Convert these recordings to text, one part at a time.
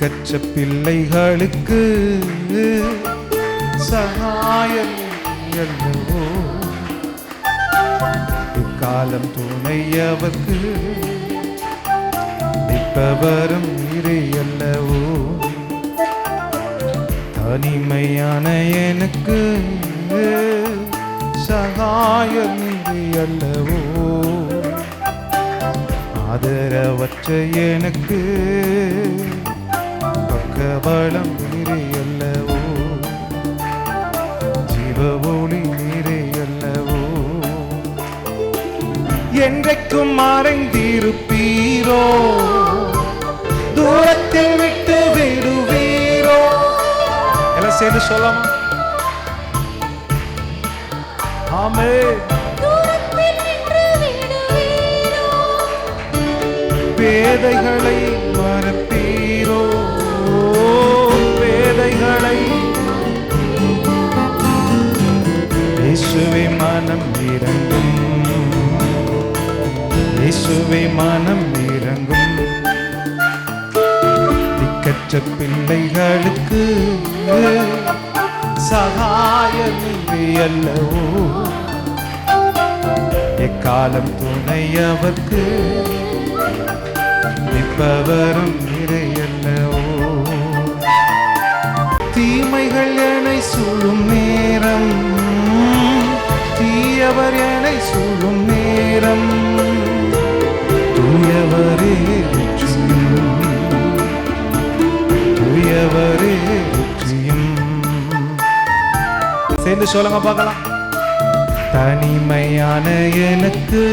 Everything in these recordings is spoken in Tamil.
திக்கற்ற பிள்ளைகளுக்கு சகாயம் அல்லவோ, இக்காலம் துணையவர்க்கு நிற்பவரும் நீரே அல்லவோ. தனிமையான எனக்கு சகாயம் நீரே அல்லவோ, ஆதரவற்ற எனக்கு பக்கபலம் நீரே அல்லவோ, ஜீவ ஒளி நீரே அல்லவோ. என்றைக்கும் மறைந்திருப்பீரோ, தூரத்தில் விட்டு விடுவீரோ. எல்லாம் சேர்ந்து சொல்லமா? ஆமென். பேதைகளை மறப்பீரோ, பேதைகளை. இயேசுவே மனம் இறங்கும், இயேசுவே மனம் இறங்கும். திக்கற்ற பிள்ளைகளுக்கு சகாயம் நீரே அல்லவோ, எக்காலம் துணையவர்க்கு நிற்பவரும் நீரே அல்லவோ. தீமைகள் என்னை சூழும் நேரம், தீயவர் என்னை சூழும் நேரம், தூயவரே வெற்றியும், தூயவரே வெற்றியும். சேர்ந்து சொல்லுங்க பார்க்கலாம். தனிமையான எனக்கு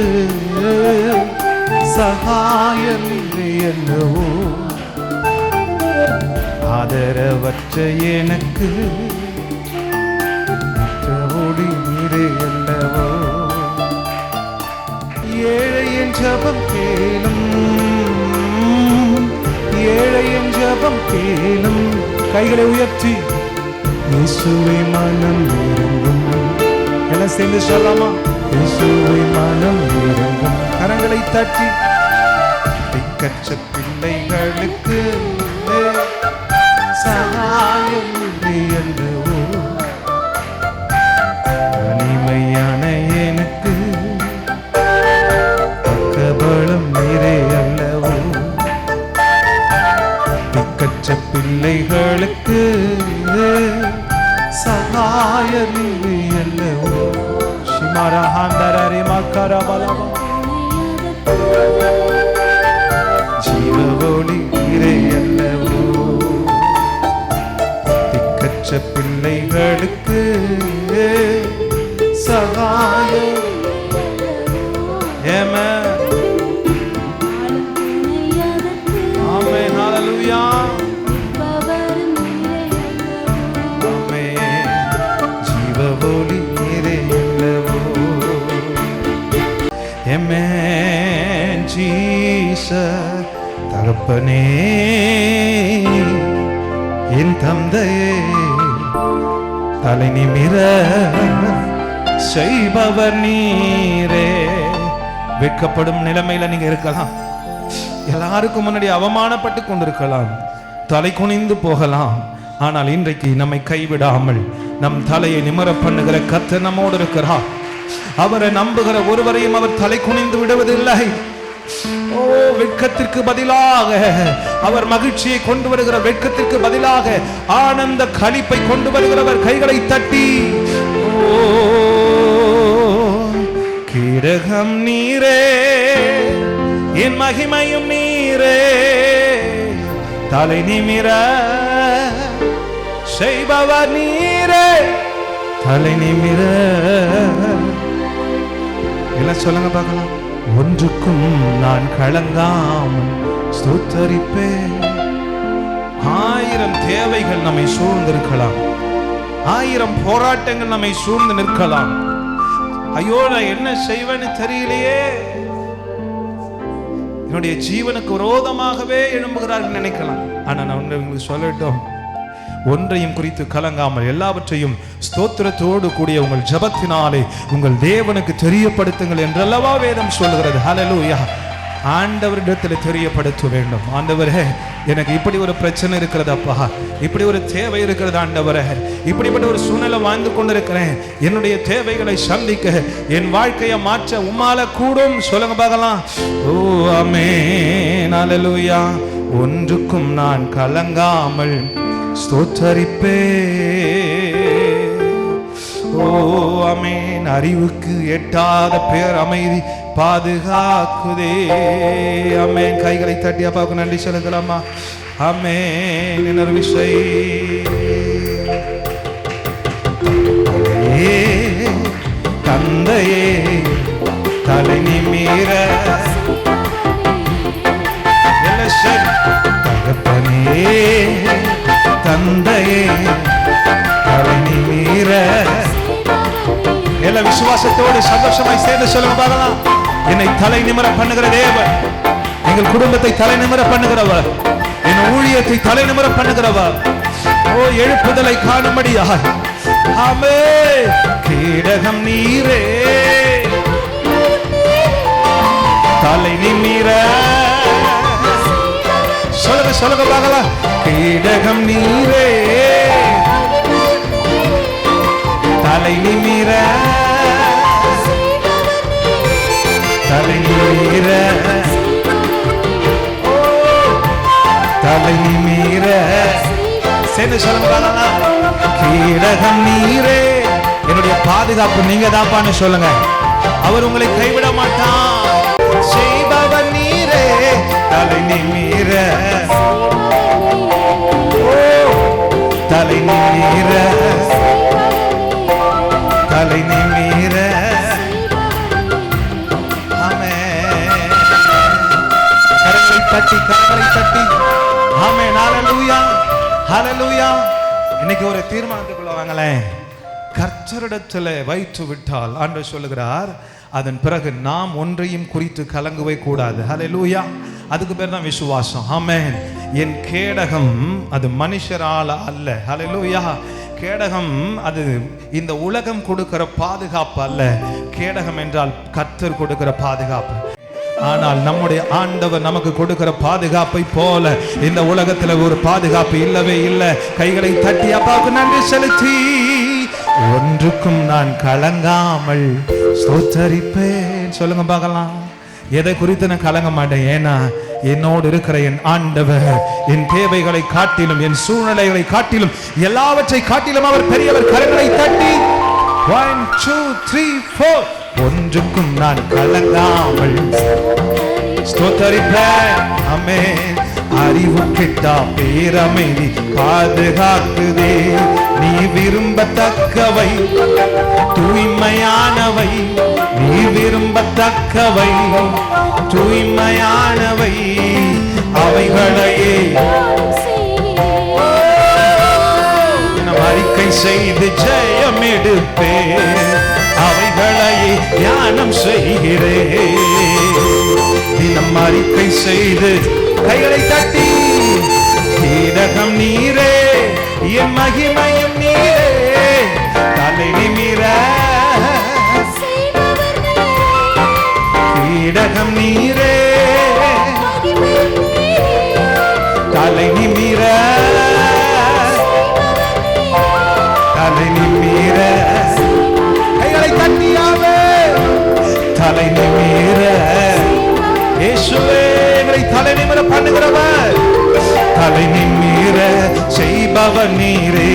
சகாயம் நீரே அல்லவோ, ஆதரவற்ற எனக்கு ஒளி நீரே அல்லவோ. ஏழையின் ஜெபம் கேளும், ஏழையின் ஜெபம் கேளும். கைகளை உயர்த்தி இயேசுவே மனம் இறங்கும். எல்லாம் சேர்ந்து சொல்லலாமா? இயேசுவே மனம் இறங்கும். கரங்களை தட்டி திக்கற்ற பிள்ளைகளுக்கு சகாயம் நீரே அல்லவோ, தனிமையான எனக்கு பக்கபலம் நீரே அல்லவோ, திக்கற்ற பிள்ளைகளுக்கு சகாயம் நீரே அல்லவோ. சிமரஹாந்தரே மக்கரபலவா, ஜீவ ஒளி நீரே அல்லவோ, திக்கற்ற பிள்ளைகளுக்கு சகாயம். ஆமென், ஆமென், ஹல்லேலூயா. ஆமென், ஜீவ ஒளி நீரே அல்லவோ. ஆமென் ஜீசஸ். தகப்பனே என் தந்தையே, தலை நிமிர செய்பவர் நீரே. வெட்கப்படும் நிலைமையில நீங்க இருக்கலாம், எல்லாருக்கும் முன்னாடி அவமானப்பட்டு கொண்டிருக்கலாம், தலை குனிந்து போகலாம். ஆனால் இன்றைக்கு நம்மை கைவிடாமல் நம் தலையை நிமிர பண்ணுகிற கர்த்தர் நம்மோடு இருக்கிறார். அவரை நம்புகிற ஒருவரையும் அவர் தலை குனிந்து விடுவதில்லை. ஓ, வெட்கத்திற்கு பதிலாக அவர் மகிழ்ச்சியை கொண்டு வருகிற, வெட்கத்திற்கு பதிலாக ஆனந்த களிப்பை கொண்டு வருகிறவர். கைகளை தட்டி ஓ, கிரகம் நீரே, என் மகிமையும் நீரே, தலை நிமிர செய்பவர் நீரே, தலை நிமிர. எல்லாம் சொல்லுங்க பார்க்கலாம். ஒன்றுக்கும் நான் கலங்காமல் ஸ்தோத்தரிப்பேன். 1000 தேவைகள் நம்மை சூழ்ந்திருக்கலாம், 1000 போராட்டங்கள் நம்மை சூழ்ந்து நிற்கலாம். ஐயோ, நான் என்ன செய்வேன்னு தெரியலையே, என்னுடைய ஜீவனுக்கு விரோதமாகவே எழும்புகிறார்கள் நினைக்கலாம். ஆனா நான் உங்களுக்கு சொல்லட்டும், ஒன்றையும் குறித்து கலங்காமல் எல்லாவற்றையும் ஸ்தோத்திரத்தோடு கூடிய உங்கள் ஜெபத்தினாலே உங்கள் தேவனுக்கு தெரியப்படுத்துங்கள் என்றல்லவா வேதம் சொல்கிறது. ஹல்லேலூயா. ஆண்டவரிடத்தில் தெரியப்படுத்த வேண்டும். ஆண்டவரே, எனக்கு இப்படி ஒரு பிரச்சனை இருக்கிறதப்பா, இப்படி ஒரு தேவை இருக்கிறது ஆண்டவரே, இப்படிப்பட்ட ஒரு சூழ்நிலை வாழ்ந்து கொண்டிருக்கிறேன், என்னுடைய தேவைகளை சந்திக்க, என் வாழ்க்கையை மாற்ற உம்மால கூடும். சொல்லுங்க பார்க்கலாம். ஓ ஆமென், அல்லேலூயா. ஒன்றுக்கும் நான் கலங்காமல் ஸ்தோத்தரிப்பே. ஓ ஆமென். அறிவுக்கு எட்டாத பேர் அமைதி பாதுகாக்குதே. ஆமென். கைகளை தட்டி அப்பாவுக்கு நன்றி செலுத்தலாமா? ஆமென். இன்னொரு விஷயம், தந்தையே தலை நிமிர, தகப்பனே தந்தையே தலை நிமிர. எல்லா விசுவாசத்தோடு சந்தோஷமாய் சேர்ந்து சொல்லுங்க பார்க்கலாம். என்னை தலை நிமிர பண்ணுகிற தேவன், எங்கள் குடும்பத்தை தலை நிமிர பண்ணுகிறவர், என் ஊழியத்தை தலை நிமிர பண்ணுகிறவர். ஓ எழுப்புதலை காணும்படியாய். ஆமென். கேடகம் நீரே தலை நிமிர. சொல்லுங்க சொல்லுங்க பார்க்கலாம். கேடகம் நீரே தலை நிமிர, தலை நிமிர, தலை நிமிர. சேர்ந்து சொல்லுங்க பார்க்கலாம். கேடகம் நீரே, என்னுடைய பாதுகாப்பு நீங்க தாப்பான்னு சொல்லுங்க. அவர் உங்களை கைவிட மாட்டான். செய்பவர் நீரே தலை நிமிர, தலை நிமிர, தலை நிமிர. ஆமென். கரங்களை தட்டி, கரங்களை தட்டி. ஆமென். ஹல்லேலூயா, ஹல்லேலூயா. இன்னைக்கு ஒரு தீர்மானத்துக்குள்ள வாங்களேன். கர்த்தரிடத்தில் வைத்து விட்டால் ஆண்டவர் சொல்லுகிறார், அதன் பிறகு நாம் ஒன்றையும் குறித்து கலங்கவே கூடாது. ஹல்லேலூயா. அதுக்கு பேர் தான் விசுவாசம். ஆமென். என் கேடகம் அது மனுஷரால அல்ல. ஹல்லேலூயா. கேடகம் அது இந்த உலகம் கொடுக்கிற பாதுகாப்பு அல்ல. கேடகம் என்றால் கர்த்தர் கொடுக்கிற பாதுகாப்பு. ஆனால் நம்முடைய ஆண்டவர் நமக்கு கொடுக்கிற பாதுகாப்பை போல இந்த உலகத்துல ஒரு பாதுகாப்பு இல்லவே இல்லை. கைகளை தட்டி அப்பாவுக்கு நன்றி செலுத்தி, ஒன்றுக்கும் நான் கலங்காமல் ஸ்தோத்தரிப்பேன். சொல்லுங்க பார்க்கலாம். எதை குறித்து நான் கலங்க மாட்டேன். ஏன்னா என்னோடு இருக்கிற என் ஆண்டவர் என் தேவைகளை காட்டிலும், என் சூழ்நிலைகளை காட்டிலும், எல்லாவற்றை காட்டிலும் அவர் பெரியவர். கரங்களை தட்டி 1 2 3 4. ஒன்றுக்கும் நான் கலங்காமல் ஸ்தோத்தரிப்பேன். ஆமென். அறிவு கிட்டா பேரமைதி பாதுகாக்குதே. நீ விரும்பத்தக்கவை தூய்மையானவை, நீ விரும்பத்தக்கவை தூய்மையானவை, அவைகளையே அறிக்கை செய்து ஜெயம் எடுப்பே. அவைகளையே தியானம் செய்கிறேன். தினம் அறிக்கை செய்து கைகளை தட்டி, கேடகம் நீரே என் மகிமையும் நீரே தலை நிமிர. கேடகம் நீரே தலை நிமிர, தலை நிமிர. கைகளை தட்டியாவே தலை நிமிர. இயேசுவே எங்களை தலை நிமிர பண்ணுகிறவர், தலை நிமிர செய்பவர் நீரே.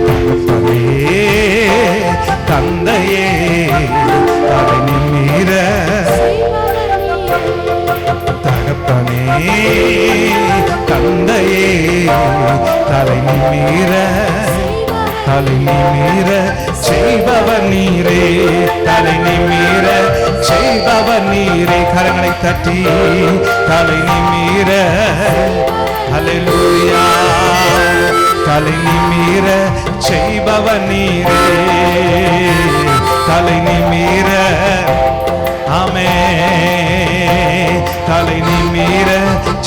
தகப்பனே தந்தையே தலை நிமிர, தகப்பனே தந்தையே தலை நிமிர, தலை நிமிர செய்பவர் நீரே. தலை நிமிர செய்பவர் நீரே. கரங்களை தட்டி தலை நிமிர. ஹல்லேலூயா. தலை நிமிர செய்பவர் நீரே. தலை நிமிர. ஆமென். தலை நிமிர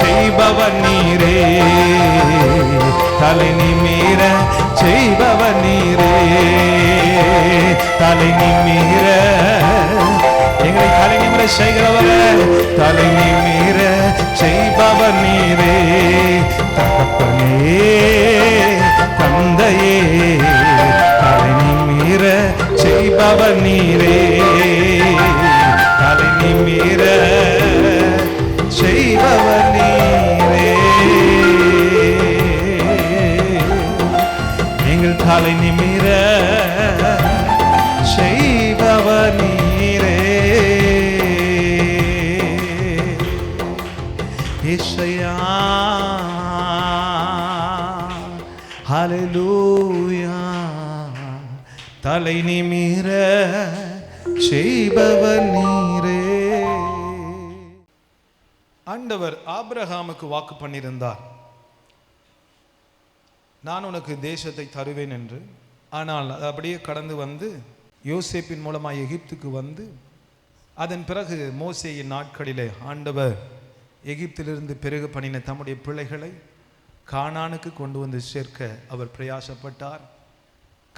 செய்பவர் நீரே. தலை நிமிர செய்பவர் நீரே. தலை நிமிர. எங்களை தலை நிமிர செய்கிறவரே, தலை நிமிர செய்பவர் நீரே. தகப்பனே தந்தையே, தலை நிமிர செய்பவர் நீரே. தலை நிமிர செய்பவர் நீரே. நீங்கள் தலை நிமிர செய்பவர் நீரே. இயேசுயா, ஹல்லேலூயா. தலை நிமிர செய்பவர் நீரே. ஆண்டவர் ஆபிரகாமுக்கு வாக்கு பண்ணியிருந்தார், நான் உனக்கு தேசத்தை தருவேன் என்று. ஆனால் அது அப்படியே கடந்து வந்து யோசேப்பின் மூலமாக எகிப்துக்கு வந்து, அதன் பிறகு மோசேயின் நாட்களிலே ஆண்டவர் எகிப்திலிருந்து பிறகு பண்ணின தம்முடைய பிள்ளைகளை கானானுக்கு கொண்டு வந்து சேர்க்க அவர் பிரயாசப்பட்டார்.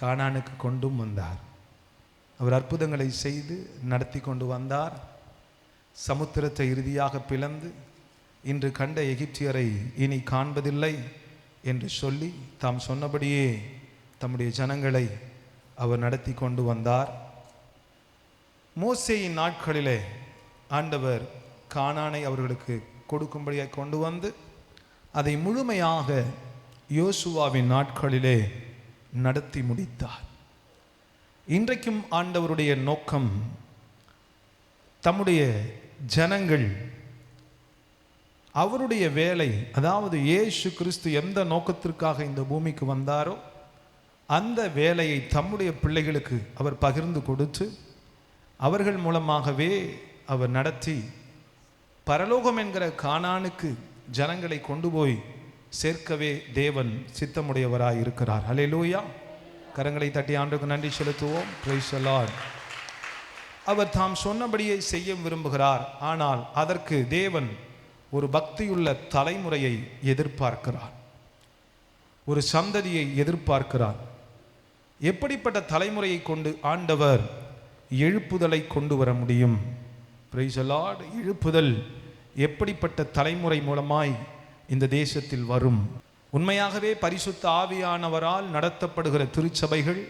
கானானுக்கு கொண்டும் வந்தார். அவர் அற்புதங்களை செய்து நடத்தி கொண்டு வந்தார். சமுத்திரத்தை இறுதியாக பிளந்து இன்று கண்ட எகிப்தியரை இனி காண்பதில்லை என்று சொல்லி தாம் சொன்னபடியே தம்முடைய ஜனங்களை அவர் நடத்தி கொண்டு வந்தார். மோசேயின் நாட்களிலே ஆண்டவர் கானானை அவர்களுக்கு கொடுக்கும்படியாக கொண்டு வந்து அதை முழுமையாக யோசுவாவின் நாட்களிலே நடத்தி முடித்தார். இன்றைக்கும் ஆண்டவருடைய நோக்கம் தம்முடைய ஜனங்கள் அவருடைய வேலை, அதாவது இயேசு கிறிஸ்து எந்த நோக்கத்திற்காக இந்த பூமிக்கு வந்தாரோ அந்த வேலையை தம்முடைய பிள்ளைகளுக்கு அவர் பகிர்ந்து கொடுத்து அவர்கள் மூலமாகவே அவர் நடத்தி பரலோகம் என்கிற கானானுக்கு ஜனங்களை கொண்டு போய் சேர்க்கவே தேவன் சித்தமுடையவராய் இருக்கிறார். ஹல்லேலூயா. கரங்களை தட்டி ஆண்டவருக்கு நன்றி செலுத்துவோம். Price the Lord. அவர் தாம் சொன்னபடியே செய்ய விரும்புகிறார். ஆனால் அதற்கு தேவன் ஒரு பக்தியுள்ள தலைமுறையை எதிர்பார்க்கிறார், ஒரு சந்ததியை எதிர்பார்க்கிறார். எப்படிப்பட்ட தலைமுறையை கொண்டு ஆண்டவர் எழுப்புதலை கொண்டு வர முடியும்? Price the Lord. எழுப்புதல் எப்படிப்பட்ட தலைமுறை மூலமாய் இந்த தேசத்தில் வரும்? உண்மையாகவே பரிசுத்த ஆவியானவரால் நடத்தப்படுகிற திருச்சபைகள்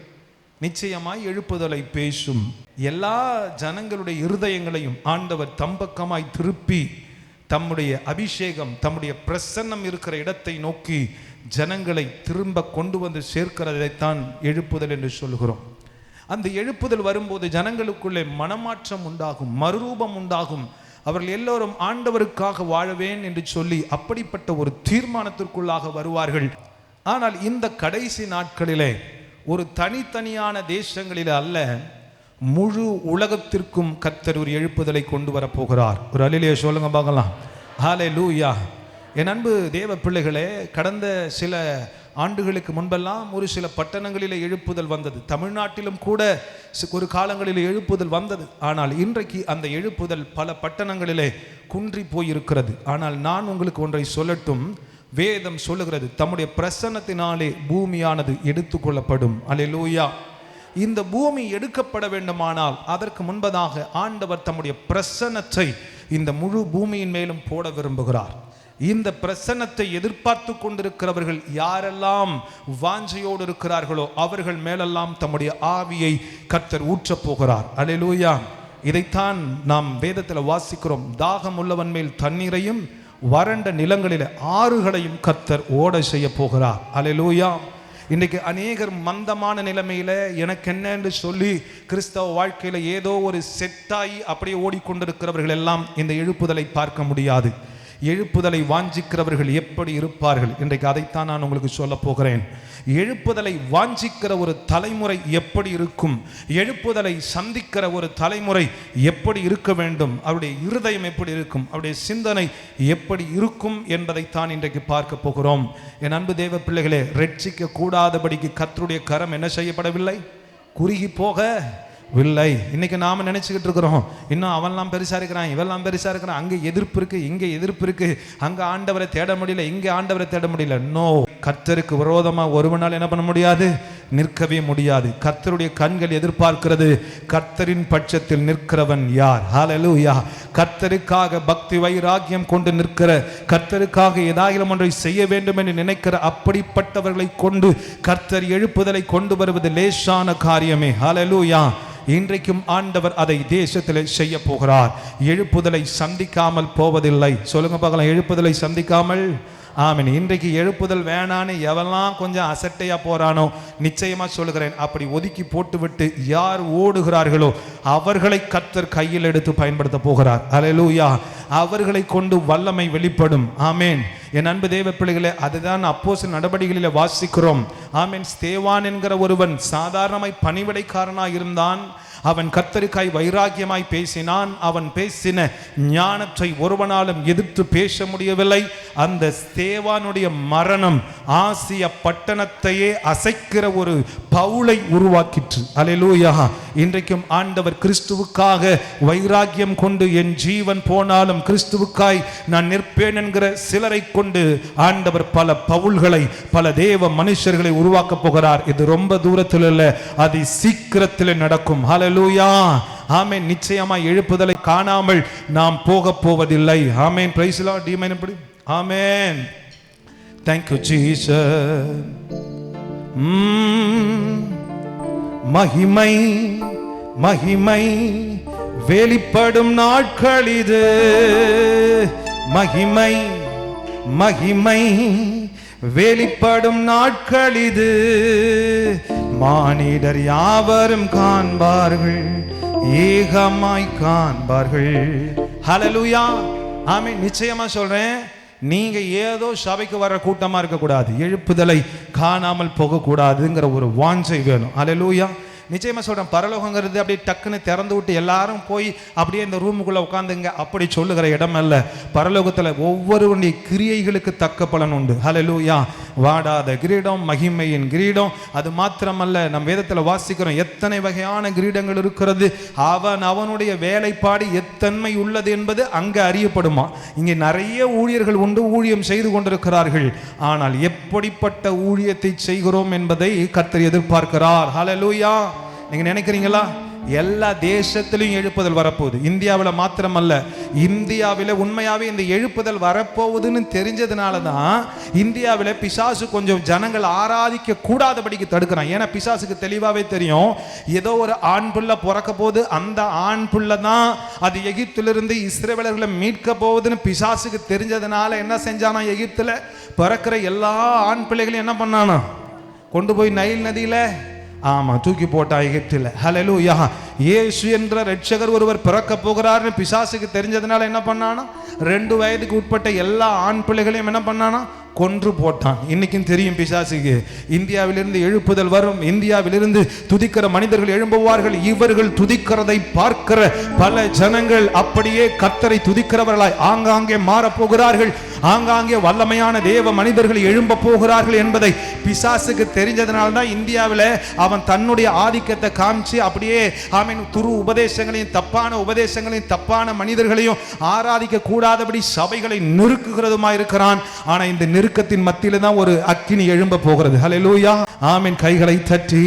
நிச்சயமாய் எழுப்புதலை பேசும். எல்லா ஜனங்களுடைய இருதயங்களையும் ஆண்டவர் தம்பக்கமாய் திருப்பி தம்முடைய அபிஷேகம், தம்முடைய பிரசன்னம் இருக்கிற இடத்தை நோக்கி ஜனங்களை திரும்ப கொண்டு வந்து சேர்க்கிறதைத்தான் எழுப்புதல் என்று சொல்கிறோம். அந்த எழுப்புதல் வரும்போது ஜனங்களுக்குள்ளே மனமாற்றம் உண்டாகும், மறுரூபம் உண்டாகும். அவர்கள் எல்லோரும் ஆண்டவருக்காக வாழவேன் என்று சொல்லி அப்படிப்பட்ட ஒரு தீர்மானத்திற்குள்ளாக வருவார்கள். ஆனால் இந்த கடைசி நாட்களிலே ஒரு தனித்தனியான தேசங்களில் அல்ல, முழு உலகத்திற்கும் கர்த்தர் ஒரு எழுப்புதலை கொண்டு வரப்போகிறார். ஒரு அல்லேலூயா சொல்லுங்க பார்க்கலாம். ஹல்லேலூயா. என் அன்பு தேவ பிள்ளைகளே, கடந்த சில ஆண்டுகளுக்கு முன்பெல்லாம் ஒரு சில பட்டணங்களிலே எழுப்புதல் வந்தது. தமிழ்நாட்டிலும் கூட ஒரு காலங்களில் எழுப்புதல் வந்தது. ஆனால் இன்றைக்கு அந்த எழுப்புதல் பல பட்டணங்களிலே குன்றி போயிருக்கிறது. ஆனால் நான் உங்களுக்கு ஒன்றை சொல்லட்டும். வேதம் சொல்லுகிறது, தம்முடைய பிரசன்னத்தினாலே பூமியானது எடுத்துக்கொள்ளப்படும். அல்லேலூயா. இந்த பூமி எடுக்கப்பட வேண்டுமானால் அதற்கு முன்பதாக ஆண்டவர் தம்முடைய பிரசன்னத்தை இந்த முழு பூமியின் மேலும் போட விரும்புகிறார். இந்த பிரசன்னத்தை எதிர்பார்த்து கொண்டிருக்கிறவர்கள் யாரெல்லாம் வாஞ்சையோடு இருக்கிறார்களோ அவர்கள் மேலெல்லாம் தம்முடைய ஆவியை கர்த்தர் ஊற்றப் போகிறார். அல்லேலூயா. இதைத்தான் நாம் வேதத்தில் வாசிக்கிறோம். தாகம் உள்ளவன் மேல் தண்ணீரையும் வறண்ட நிலங்களில் ஆறுகளையும் கர்த்தர் ஓட செய்ய போகிறார். அல்லேலூயா. இன்றைக்கு அநேகர் மந்தமான நிலைமையில் எனக்கு என்ன என்று சொல்லி கிறிஸ்தவ வாழ்க்கையில் ஏதோ ஒரு செட்டாகி அப்படியே ஓடிக்கொண்டிருக்கிறவர்கள் எல்லாம் இந்த எழுப்புதலை பார்க்க முடியாது. எழுப்புதலை வாஞ்சிக்கிறவர்கள் எப்படி இருப்பார்கள்? இன்றைக்கு அதைத்தான் நான் உங்களுக்கு சொல்ல போகிறேன். எழுப்புதலை வாஞ்சிக்கிற ஒரு தலைமுறை எப்படி இருக்கும்? எழுப்புதலை சந்திக்கிற ஒரு தலைமுறை எப்படி இருக்க வேண்டும்? அவருடைய இருதயம் எப்படி இருக்கும்? அவருடைய சிந்தனை எப்படி இருக்கும் என்பதைத்தான் இன்றைக்கு பார்க்க போகிறோம். என் அன்பு தேவ பிள்ளைகளே, ரட்சிக்க கூடாதபடிக்கு கர்த்தருடைய கரம் என்ன செய்யப்படவில்லை? குறுகி போகவில்லை. இன்னைக்கு நாம நினைச்சுக்கிட்டு இருக்கிறோம், இன்னும் அவன்லாம் பெருசா இருக்கிறான், இவெல்லாம் பெருசா இருக்கிறான், அங்கே எதிர்ப்பு இருக்கு, இங்கே எதிர்ப்பு இருக்கு, அங்க ஆண்டவரை தேட முடியல, இங்கே ஆண்டவரை தேட முடியல. நோ, கர்த்தருக்கு விரோதமா ஒருவனால் என்ன பண்ண முடியாது, நிற்கவே முடியாது. கர்த்தருடைய கண்கள் எதிர்பார்க்கிறது, கர்த்தரின் பட்சத்தில் நிற்கிறவன் யார்? ஹல்லேலூயா. கர்த்தருக்காக பக்தி வைராக்கியம் கொண்டு நிற்கிற, கர்த்தருக்காக ஏதாயிலும் ஒன்றை செய்ய வேண்டும் என்று நினைக்கிற அப்படிப்பட்டவர்களை கொண்டு கர்த்தர் எழுப்புதலை கொண்டு வருவது லேசான காரியமே. ஹல்லேலூயா. இன்றைக்கும் ஆண்டவர் அதை தேசத்தில் செய்ய போகிறார். எழுப்புதலை சந்திக்காமல் போவதில்லை. சொல்லுங்க பார்க்கலாம், எழுப்புதலை சந்திக்காமல். ஆமென். இன்றைக்கு எழுப்புதல் வேணான்னு எவெல்லாம் கொஞ்சம் அசட்டையா போறானோ, நிச்சயமா சொல்லுகிறேன், அப்படி ஒதுக்கி போட்டுவிட்டு யார் ஓடுகிறார்களோ அவர்களை கர்த்தர் கையில் எடுத்து பயன்படுத்த போகிறார். ஹல்லேலூயா. அவர்களை கொண்டு வல்லமை வெளிப்படும். ஆமென். என் அன்பு தேவ பிள்ளைகளே, அதுதான் அப்போஸ்தலர் நடபடிகளிலே வாசிக்கிறோம். ஆமென். ஸ்தேவான் என்கிற ஒருவன் சாதாரணமாய் பணிவிடைக்காரனாய் இருந்தான். அவன் கர்த்தருக்காய் வைராக்கியமாய் பேசினான். அவன் பேசின ஞானத்தை ஒருவனாலும் எதிர்த்து பேச முடியவில்லை. அந்த ஸ்தேவானுடைய மரணம் ஆசிய பட்டணத்தையே அசைக்கிற ஒரு பவுலை உருவாக்கிற்று. அல்லேலூயா. இன்றைக்கும் ஆண்டவர் கிறிஸ்துவுக்காக வைராக்கியம் கொண்டு என் ஜீவன் போனாலும் கிறிஸ்துவுக்காய் நான் நிற்பேன் என்கிற சிலரை கொண்டு ஆண்டவர் பல பவுல்களை, பல தேவ மனுஷர்களை உருவாக்க போகிறார். இது ரொம்ப தூரத்தில் இல்ல, அது சீக்கிரத்தில் நடக்கும். ஹல்லேலூயா. ஆமென். நிச்சயமாய் எழுப்புதலை காணாமல் நாம் போக போவதில்லை. ஆமென். Praise the Lord. ஆமென். எப்படி? ஆமென். Thank you Jesus. மகிமை மகிமை வெளிப்படும் நாட்கள் இது. மகிமை மகிமை வெளிப்படும் நாட்கள் இது. மானிடர் யாவரும் காண்பார்கள், ஏகமாய் காண்பார்கள். ஹல்லேலூயா. ஆமென். நிச்சயமா சொல்றேன், நீங்க ஏதோ சபைக்கு வர கூட்டமா இருக்கக்கூடாது, எழுப்புதலை காணாமல் போகக்கூடாதுங்கிற ஒரு வாஞ்சை வேணும். ஹல்லேலூயா. நிச்சயமா சொல்றேன், பரலோகங்கிறது அப்படியே டக்குன்னு திறந்து விட்டு எல்லாரும் போய் அப்படியே இந்த ரூமுக்குள்ள உட்காந்துங்க அப்படி சொல்லுகிற இடம் அல்ல. பரலோகத்துல ஒவ்வொருவருடைய கிரியைகளுக்கு தக்க பலன் உண்டு. ஹல்லேலூயா. வாடாத கிரீடம், மகிமையின் கிரீடம். அது மாத்திரமல்ல, நம் வேதத்துல வாசிக்கிறோம் எத்தனை வகையான கிரீடங்கள் இருக்கிறது. அவனுடைய வேலைப்பாடு எத்தன்மை உள்ளது என்பது அங்க அறியப்படுமா. இங்கே நிறைய ஊழியர்கள் உண்டு, ஊழியம் செய்து கொண்டிருக்கிறார்கள். ஆனால் எப்படிப்பட்ட ஊழியத்தை செய்கிறோம் என்பதை கர்த்தர் எதிர்பார்க்கிறார். ஹல்லேலூயா. நீங்க நினைக்கிறீங்களா எல்லா தேசத்திலும் எழுப்புதல் வரப்போகுது? இந்தியாவில் மாத்திரமல்ல, இந்தியாவில் உண்மையாவே இந்த எழுப்புதல் வரப்போகுதுன்னு தெரிஞ்சதுனால தான் இந்தியாவில் பிசாசு கொஞ்சம் ஜனங்கள் ஆராதிக்க கூடாதபடிக்கு தடுக்கிறான். ஏன்னா பிசாசுக்கு தெளிவாவே தெரியும், ஏதோ ஒரு ஆண் பிள்ளை பிறக்க போகுது, அந்த ஆண் பிள்ளை தான் அது எகிப்திலிருந்து இஸ்ரவேலர்களை மீட்க போகுதுன்னு பிசாசுக்கு தெரிஞ்சதுனால என்ன செஞ்சானா, எகிப்தில் பிறக்கிற எல்லா ஆண் பிள்ளைகளையும் என்ன பண்ணானா, கொண்டு போய் நைல் நதியில தூக்கி போட்டா எகிப்தில். ஹல்லேலூயா. இயேசு என்ற இரட்சகர் ஒருவர் பிறக்க போகிறார்னு பிசாசுக்கு தெரிஞ்சதுனால என்ன பண்ணானா, 2 வயதுக்கு உட்பட்ட எல்லா ஆண் பிள்ளைகளையும் என்ன பண்ணானா, கொன்று போட்டான். இன்னைக்கும் தெரியும் பிசாசுக்கு, இந்தியாவிலிருந்து எழுப்புதல் வரும், இந்தியாவிலிருந்து துதிக்கிற மனிதர்கள் எழும்புவார்கள். இவர்கள் துதிக்கிறதை பார்க்கிற பல ஜனங்கள் அப்படியே கர்த்தரை துதிக்கிறவர்களாய் ஆங்காங்கே மாறப்போகிறார்கள். ஆங்காங்கே வல்லமையான தேவ மனிதர்கள் எழும்ப போகிறார்கள் என்பதை பிசாசுக்கு தெரிஞ்சதுனால தான் இந்தியாவில் அவன் தன்னுடைய ஆதிக்கத்தை காமிச்சு அப்படியே துரு உபதேசங்களையும் தப்பான உபதேசங்களையும் தப்பான மனிதர்களையும் ஆராதிக்க கூடாதபடி சபைகளை நெருக்குகிறதுமா இருக்கிறான். ஆனா இந்த நெருக்கத்தின் மத்தியில தான் ஒரு அக்கினி எழும்ப போகிறது. ஹல்லேலூயா. ஆமென். கைகளை தட்டி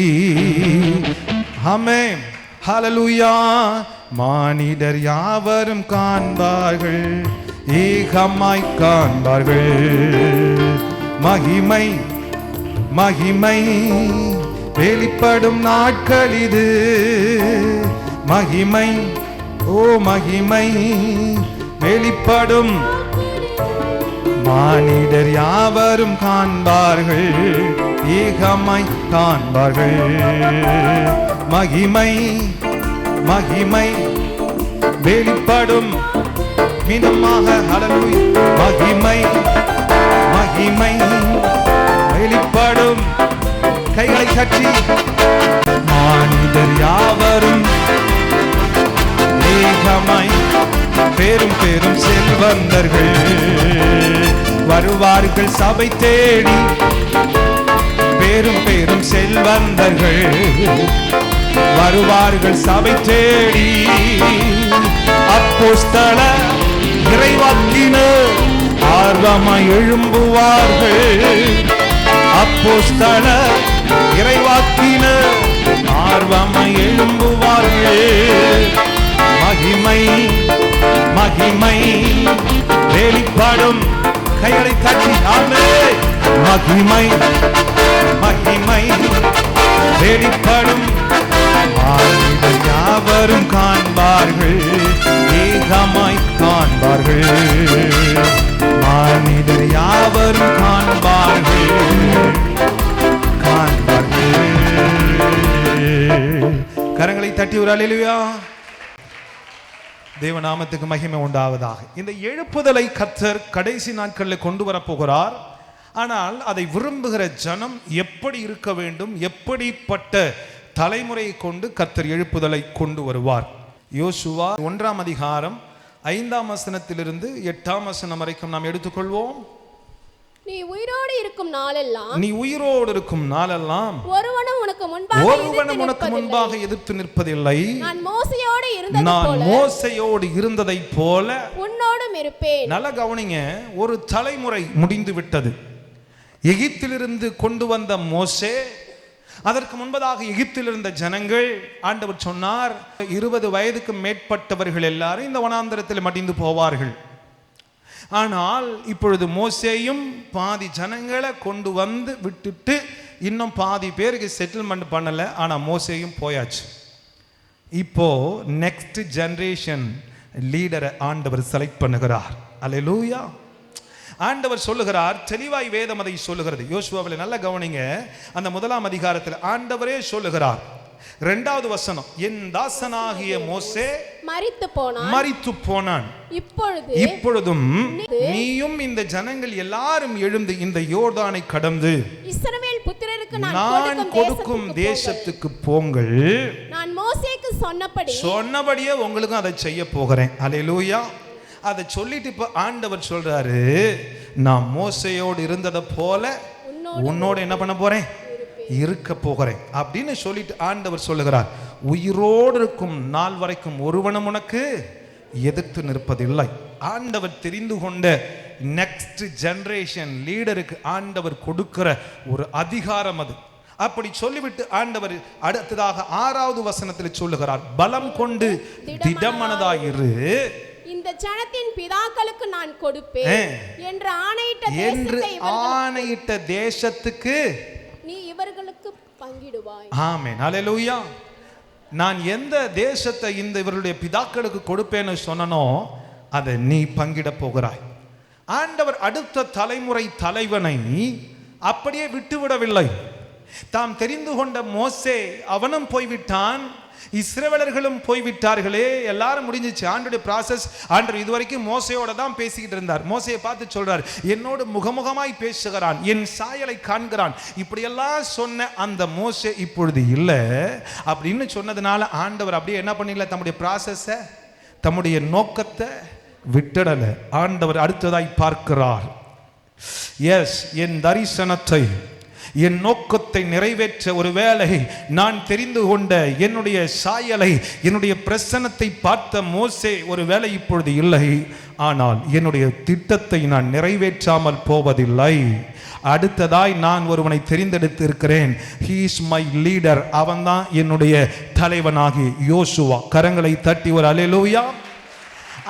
ஆமென். ஹல்லேலூயா. மானிடர் யாவரும் காண்பார்கள், ஏகமாய் காண்பார்கள். மகிமை மகிமை வெளிப்படும் நாட்கள் இது. மகிமை மகிமை வெளிப்படும். மானிடர் யாவரும் காண்பார்கள், ஏகமாய் காண்பார்கள். மகிமை மகிமை வெளிப்படும். மீனமாக ஹல்லேலூயா. மகிமை மகிமை வெளிப்படும். கைகளை கட்டி மானிடர் யாவரும் ஏகமாய் பெரும் பெரும் செல்வந்தர்கள் வருவார்கள் சபை தேடி. பெரும் பெரும் செல்வந்தர்கள் வருவார்கள் சபை தேடி. அப்போஸ்தலர் இறைவாக்கினர் ஆர்வமாய் எழும்புவார்கள். அப்போஸ்தலர் இறைவாக்கினர் ஆர்வமாய் எழும்புவார்கள். மகிமை மகிமை வெளிப்படும். கைகளை தட்டி ஆமென். மகிமை மகிமை வெளிப்படும். மானிடர் யாவரும் காண்பார்கள், ஏகமாய் காண்பார்கள். மானிடர் யாவரும் காண்பார்கள், காண்பார்கள். கரங்களை தட்டி ஒரு அல்லேலூயா. தேவநாமத்துக்கு மகிமை உண்டாவதாக. இந்த எழுப்புதலை கர்த்தர் கடைசி நாட்களில் கொண்டு வரப்போகிறார். ஆனால் அதை விரும்புகிற ஜனம் எப்படி இருக்க வேண்டும், எப்படிப்பட்ட தலைமுறையை கொண்டு கர்த்தர் எழுப்புதலை கொண்டு வருவார். யோசுவா 1ஆம் அதிகாரம் 5ஆம் வசனத்திலிருந்து 8ஆம் வசனம் வரைக்கும் நாம் எடுத்துக்கொள்வோம். நீ உயிரோடு இருக்கும் நாளெல்லாம், நீ உயிரோடு இருக்கும் நாளெல்லாம் ஒருவனும் உனக்கு முன்பாக எதிர்த்து நிற்பதில்லை. நான் மோசையோடு இருந்ததைப் போல உன்னோடும் இருப்பேன். நல்ல கவனிங்க, ஒரு தலைமுறை முடிந்து விட்டது. எகிப்திலிருந்து கொண்டு வந்த மோசே, அதற்கு முன்பதாக எகிப்தில் இருந்த ஜனங்கள், ஆண்டவர் சொன்னார் 20 வயதுக்கு மேற்பட்டவர்கள் எல்லாரும் இந்த வனாந்தரத்தில் மடிந்து போவார்கள். ஆனால் இப்பொழுது மோசேயும் பாதி ஜனங்களை கொண்டு வந்து விட்டுட்டு இன்னும் பாதி பேருக்கு செட்டில்மெண்ட் பண்ணல. ஆனா மோசேயும் போயாச்சு. இப்போ நெக்ஸ்ட் ஜெனரேஷன் லீடரை ஆண்டவர் செலக்ட் பண்ணுகிறார். அல்லேலூயா. ஆண்டவர் சொல்லுகிறார், தெளிவாய் வேதம் அதை சொல்லுகிறது. யோசுவாவில் நல்ல கவனிங்க, அந்த 1ஆம் அதிகாரத்தில் ஆண்டவரே சொல்லுகிறார். 2வது வசனம், என் தாசனாகிய மோசே மரித்து போனான். இப்பொழுதும் நீயும் இந்த ஜனங்கள் எல்லாரும் எழுந்து இந்த யோர்தானை கடந்து இஸ்ரவேல் புத்திரருக்கு நான் கொடுக்கும் தேசத்துக்கு போங்கள். நான் மோசேக்கு சொன்னபடியே உங்களுக்கும் அதை செய்ய போகிறேன். அல்லேலூயா. அதை சொல்லிட்டு இப்ப ஆண்டவர் சொல்றாரு, நான் மோசையோடு இருந்ததை போல உன்னோடு என்ன பண்ண போறேன், இருக்க போகிறேன் அப்படின்னு சொல்லிட்டு ஆண்டவர் சொல்லுகிறார். உயிரோடு இருக்கும் நாள் வரைக்கும் ஒருவனும் உனக்கு எதிர்த்து நிற்பதில்லை. ஆண்டவர் தெரிந்து கொண்ட நெக்ஸ்ட் ஜெனரேஷன் லீடருக்கு ஆண்டவர் கொடுக்கிற ஒரு அதிகாரம் அது. அப்படி சொல்லிவிட்டு ஆண்டவர் அடுத்ததாக 6வது வசனத்தில் சொல்லுகிறார், பலம் கொண்டு திடமனதாயிரு, இந்த ஜனத்தின் பிதாக்களுக்கு நான் கொடுப்பேன் என்று ஆணையிட்ட தேசத்துக்கு நீ இவர்களுக்கு பங்கிடுவாய். ஆமென். அல்லேலூயா. நான் எந்த தேசத்தை இந்த இவர்களுடைய பிதாக்களுக்கு கொடுப்பேன்னு சொன்னனோ அதை நீ பங்கிட போகிறாய். ஆண்டவர் அடுத்த தலைமுறை தலைவனை அப்படியே விட்டுவிடவில்லை. தாம் தெரிந்து கொண்ட மோசே அவனும் போய்விட்டான், இஸ்ரவேலர்களும் போய்விட்டார்களே, எல்லாரும் முடிஞ்சிச்சு. ஆண்டோட ப்ராசஸ். ஆண்டவர் இதுவரைக்கும் மோசையோட தான் பேசிக்கிட்டு இருந்தார். மோசையை பார்த்து சொல்றார், என்னோடு முகமுகமாய் பேசுகிறான், என் சாயலை காண்கிறான். இப்படியெல்லாம் சொன்ன அந்த மோசே இப்பொழுது இல்லை அப்படின்னு சொன்னதுனால ஆண்டவர் அப்படியே என்ன பண்ணல, தம்முடைய ப்ராசஸை, தம்முடைய நோக்கத்தை விட்டுடல. ஆண்டவர் அடுத்ததாய் பார்க்கிறார். எஸ், என் தரிசனத்தை, என் நோக்கத்தை நிறைவேற்ற ஒருவேளை நான் தெரிந்து கொண்ட என்னுடைய சாயலை, என்னுடைய பிரசன்னத்தை பார்த்த மோசே ஒருவேளை இப்பொழுது இல்லை. ஆனால் என்னுடைய திட்டத்தை நான் நிறைவேற்றாமல் போவதில்லை. அடுத்ததாய் நான் ஒருவனை தெரிந்தெடுத்து இருக்கிறேன். he is my leader. அவன்தான் என்னுடைய தலைவனாகி யோசுவா. கரங்களை தட்டி ஒரு அல்லேலூயா.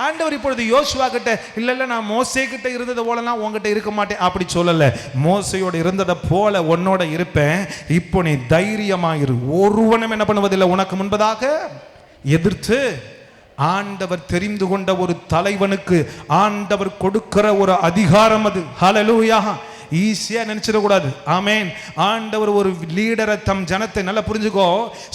ஆண்டவர் இப்பொழுது யோசுவா கிட்ட இல்ல நான் மோசே கிட்ட இருந்ததை போலலாம் உங்ககிட்ட இருக்க மாட்டேன் அப்படி சொல்லல. மோசையோட இருந்ததை போல உன்னோட இருப்பேன். இப்போ நீ தைரியமாயிரு, ஒருவனும் என்ன பண்ணுவதில்லை உனக்கு முன்பதாக எதிர்த்து. ஆண்டவர் தெரிந்து கொண்ட ஒரு தலைவனுக்கு ஆண்டவர் கொடுக்கிற ஒரு அதிகாரம் அது. ஹல்லேலூயா. ஈஸியா நினைச்சிடக்கூடாது. ஆமேன். ஆண்டவர் ஒரு லீடரை, தம் ஜனத்தை நல்லா புரிஞ்சுக்கோ,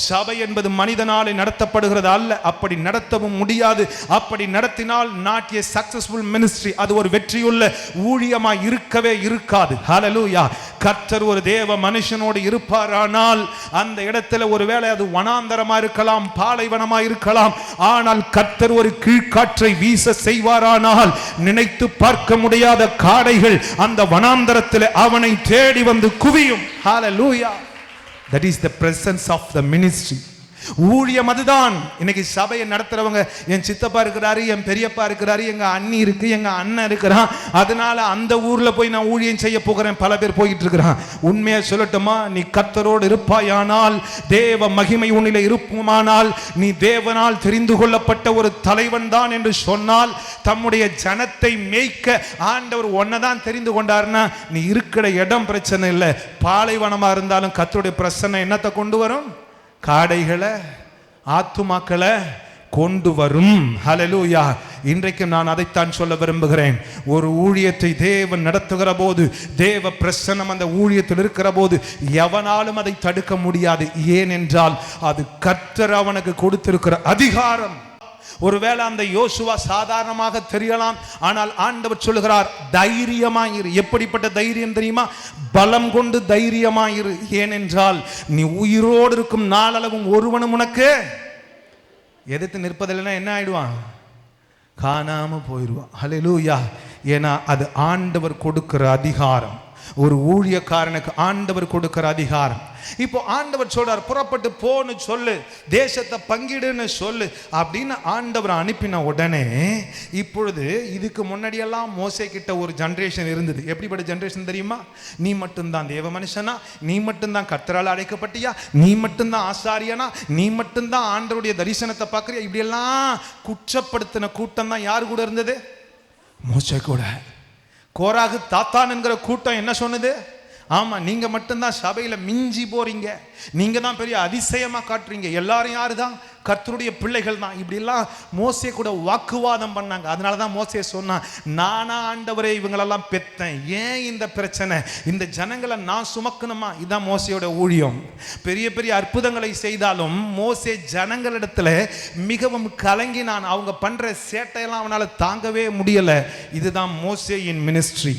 சபை என்பது மனிதனாலே நடத்தப்படுகிறது அல்ல. அப்படி நடத்தவும் முடியாது. அப்படி நடத்தினால் நாட் எ சக்சஸ்ஃபுல் மினிஸ்ட்ரி. அது ஒரு வெற்றியுள்ள ஊழியமாய் இருக்கவே இருக்காது. ஹல்லேலூயா. கர்த்தர் ஒரு தேவ மனுஷனோடு இருப்பாரானால் அந்த இடத்துல ஒருவேளை அது வனாந்தரமா இருக்கலாம், பாலைவனமா இருக்கலாம். ஆனால் கர்த்தர் ஒரு கீழ்காற்றை வீச செய்வாரானால் நினைத்து பார்க்க முடியாத காடைகள் அந்த வனாந்தர அவனை தேடி வந்து குவியும். Hallelujah. That is the presence of the ministry. ஊழியம் அதுதான். இன்னைக்கு சபையை நடத்துறவங்க, என் சித்தப்பா இருக்கிறாரு, என் பெரியப்பா இருக்கிறாரு, எங்க அண்ணி இருக்கு, எங்க அண்ணன் இருக்கிறான், அதனால அந்த ஊர்ல போய் நான் ஊழியம் செய்ய போகிறேன், பல பேர் போயிட்டு இருக்கிறான். உண்மையா சொல்லட்டுமா, நீ கர்த்தரோடு இருப்பாயானால், தேவ மகிமை உன்னிலே இருப்புமானால், நீ தேவனால் தெரிந்து கொள்ளப்பட்ட ஒரு தலைவன் தான் என்று சொன்னால், தம்முடைய ஜனத்தை மேய்க்க ஆண்டவர் ஒன்னதான் தெரிந்து கொண்டாருன்னா, நீ இருக்கிற இடம் பிரச்சனை இல்லை. பாலைவனமா இருந்தாலும் கர்த்தருடைய பிரசன்னம் என்னத்தை கொண்டு வரும்? காடைகளை, ஆத்துமாக்களை கொண்டு வரும். ஹல்லேலூயா. இன்றைக்கு நான் அதைத்தான் சொல்ல விரும்புகிறேன். ஒரு ஊழியத்தை தேவன் நடத்துகிற போது, தேவ பிரசன்னம் அந்த ஊழியத்தில் இருக்கிற போது எவனாலும் அதை தடுக்க முடியாது. ஏனென்றால் அது கர்த்தர் அவனுக்கு கொடுத்திருக்கிற அதிகாரம். ஒருவேளை அந்த யோசுவா சாதாரணமாக தெரியலாம், ஆனால் ஆண்டவர் சொல்லுகிறார், தைரியமாயிரு. எப்படிப்பட்ட தைரியம் தெரியுமா? பலம் கொண்டு தைரியமாயிரு. ஏனென்றால் நீ உயிரோடு இருக்கும் நாளளவும் ஒருவனும் உனக்கு எதிர்த்து நிற்பதில்லைன்னா என்ன ஆயிடுவான்? காணாம போயிடுவான். ஹல்லேலூயா. ஏன்னா அது ஆண்டவர் கொடுக்கிற அதிகாரம். ஒரு ஊழியக்காரனுக்கு ஆண்டவர் கொடுக்கிற அதிகாரம். இப்போ ஆண்டவர் சொல்றார், புறப்பட்டு போன்னு சொல்லு, தேசத்தை பங்கிடுன்னு சொல்லு அப்படின்னு ஆண்டவர் அனுப்பின உடனே, இப்பொழுது இதுக்கு முன்னாடியெல்லாம் மோசே கிட்ட ஒரு ஜெனரேஷன் இருந்தது. எப்படிப்பட்ட ஜெனரேஷன் தெரியுமா? நீ மட்டும்தான் தேவ மனுஷனா, நீ மட்டும்தான் கர்த்தரால் அழைக்கப்பட்டியா, நீ மட்டும்தான் ஆசாரியனா, நீ மட்டும்தான் ஆண்டவருடைய தரிசனத்தை பார்க்கறியா, இப்படியெல்லாம் குற்றப்படுத்தின கூட்டம் தான் யாரு கூட இருந்தது? மோசே கூட. கோராகு தாத்தான் என்கிற கூட்டம் என்ன சொன்னது? ஆமா, நீங்க மட்டும்தான் சபையில மிஞ்சி போறீங்க, நீங்க தான் பெரிய அதிசயமா காட்டுறீங்க, எல்லாரும் யாரு தான்? கர்த்தருடைய பிள்ளைகள் தான். இப்படி எல்லாம் மோசே கூட வாக்குவாதம் பண்ணாங்க. அதனாலதான் மோசே சொன்னான், நானா ஆண்டவரே இவங்களெல்லாம் பெத்தேன், ஏன் இந்த பிரச்சனை? இந்த ஜனங்களை நான் சுமக்கணுமா? இதுதான் மோசையோட ஊழியம். பெரிய பெரிய அற்புதங்களை செய்தாலும் மோசே ஜனங்களிடத்துல மிகவும் கலங்கினான். அவங்க பண்ற சேட்டையெல்லாம் அவனால தாங்கவே முடியல. இதுதான் மோசேயின் மினிஸ்ட்ரி.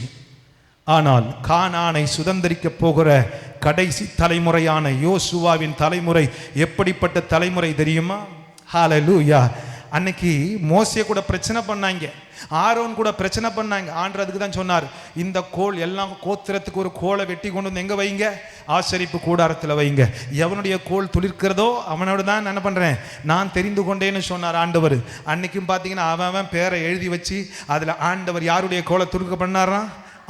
ஆனால் கானானை சுதந்திரிக்க போகிற கடைசி தலைமுறையான யோசுவாவின் தலைமுறை எப்படிப்பட்ட தலைமுறை தெரியுமா? ஹல்லேலூயா. அன்னைக்கு மோசே கூட பிரச்சனை பண்ணாங்க, ஆரோன் கூட பிரச்சனை பண்ணாங்க. ஆண்டவர் அதுக்கு தான் சொன்னார், இந்த கோல் எல்லாம் கோத்திரத்துக்கு ஒரு கோலை வெட்டி கொண்டு வந்து எங்க வைங்க? ஆசரிப்பு கூடாரத்தில் வைங்க. எவனுடைய கோல் துளிர்க்கிறதோ அவனோட தான் என்ன பண்றேன், நான் தெரிந்து கொண்டேன்னு சொன்னார் ஆண்டவர். அன்னைக்கும் பார்த்தீங்கன்னா அவன் பேரை எழுதி வச்சு அதுல ஆண்டவர் யாருடைய கோலை துளிர்க்க பண்ணாராம்?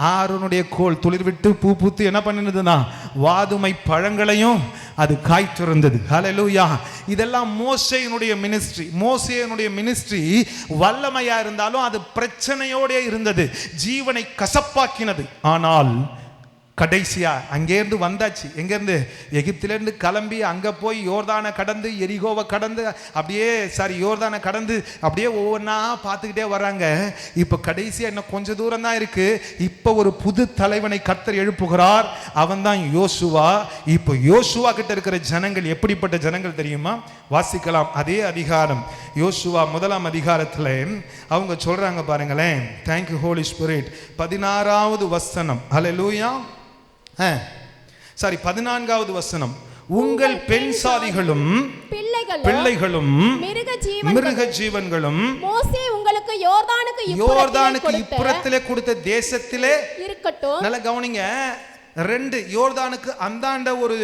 ஆரோனுடைய கோல் துளிர் விட்டு பூ பூத்து என்ன பண்ணினதுன்னா வாதுமை பழங்களையும் அது காய்த்திருந்தது. ஹல்லேலூயா. இதெல்லாம் மோசேயினுடைய மினிஸ்ட்ரி. மோசேயினுடைய மினிஸ்ட்ரி வல்லமையா இருந்தாலும் அது பிரச்சனையோட இருந்தது, ஜீவனை கசப்பாக்கினது. ஆனால் கடைசியா அங்கேருந்து வந்தாச்சு. எங்கேருந்து? எகிப்திலேருந்து கிளம்பி அங்கே போய் யோர்தானை கடந்து, எரிகோவை கடந்து, அப்படியே யோர்தானை கடந்து அப்படியே ஒவ்வொன்றா பார்த்துக்கிட்டே வராங்க. இப்போ கடைசியாக இன்னும் கொஞ்சம் தூரம் தான் இருக்கு. இப்போ ஒரு புது தலைவனை கர்த்தர் எழுப்புகிறார். அவன் தான் யோசுவா. இப்போ யோசுவா கிட்ட இருக்கிற ஜனங்கள் எப்படிப்பட்ட ஜனங்கள் தெரியுமா? வாசிக்கலாம் அதே அதிகாரம், யோசுவா 1ஆம் அதிகாரத்தில் அவங்க சொல்றாங்க பாருங்களேன். Thank you holy spirit. 16வது வசனம். ஹல்லேலூயா. 14வது வசனம். உங்கள் பெண் சாதிகளும் பிள்ளைகளும் மிருக ஜீவன்களும் மோசே உங்களுக்கு யோர்தானுக்கு இப்புறத்திலே கொடுத்த தேசத்திலே இருக்கட்டும். நல்ல கவனிங்க. 2 யோர்தானுக்கு அந்தாண்ட ஒரு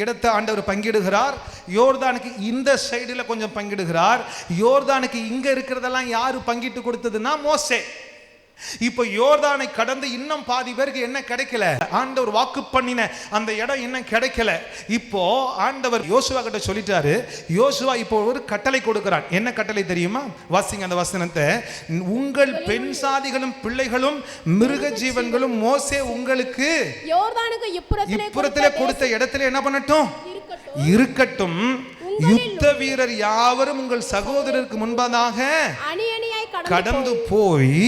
இடத்தை ஆண்டவர் பங்கிடுகிறார், யோர்தானுக்கு இந்த சைடுல கொஞ்சம் பங்கிடுகிறார். யோர்தானுக்கு இங்க இருக்கிறதெல்லாம் யாரு பங்கிட்டு கொடுத்ததுன்னா மோசே. இப்போ யோர்தானை கடந்து இன்னும் பாதி பேருக்கு என்ன கிடைக்கல? ஆண்டவர் வாக்கு பண்ணின அந்த இடம் இன்னும் கிடைக்கல. இப்போ ஆண்டவர் யோசுவா கிட்ட சொல்லிட்டாரு. யோசுவா இப்போ ஒரு கட்டளை கொடுக்கிறான். என்ன கட்டளை தெரியுமா? வாசிங்க அந்த வசனத்தை. உங்கள் பெண் சாதிகளும் பிள்ளைகளும் மிருக ஜீவன்களும் மோசே உங்களுக்கு யோர்தானுக்கு இப்புறத்திலே கொடுத்த இடத்துல என்ன பண்ணட்டும்? இருக்கட்டும். யுத்த வீரர் யாவரும் உங்கள் சகோதரருக்கு முன்பதாக கடந்து போய்,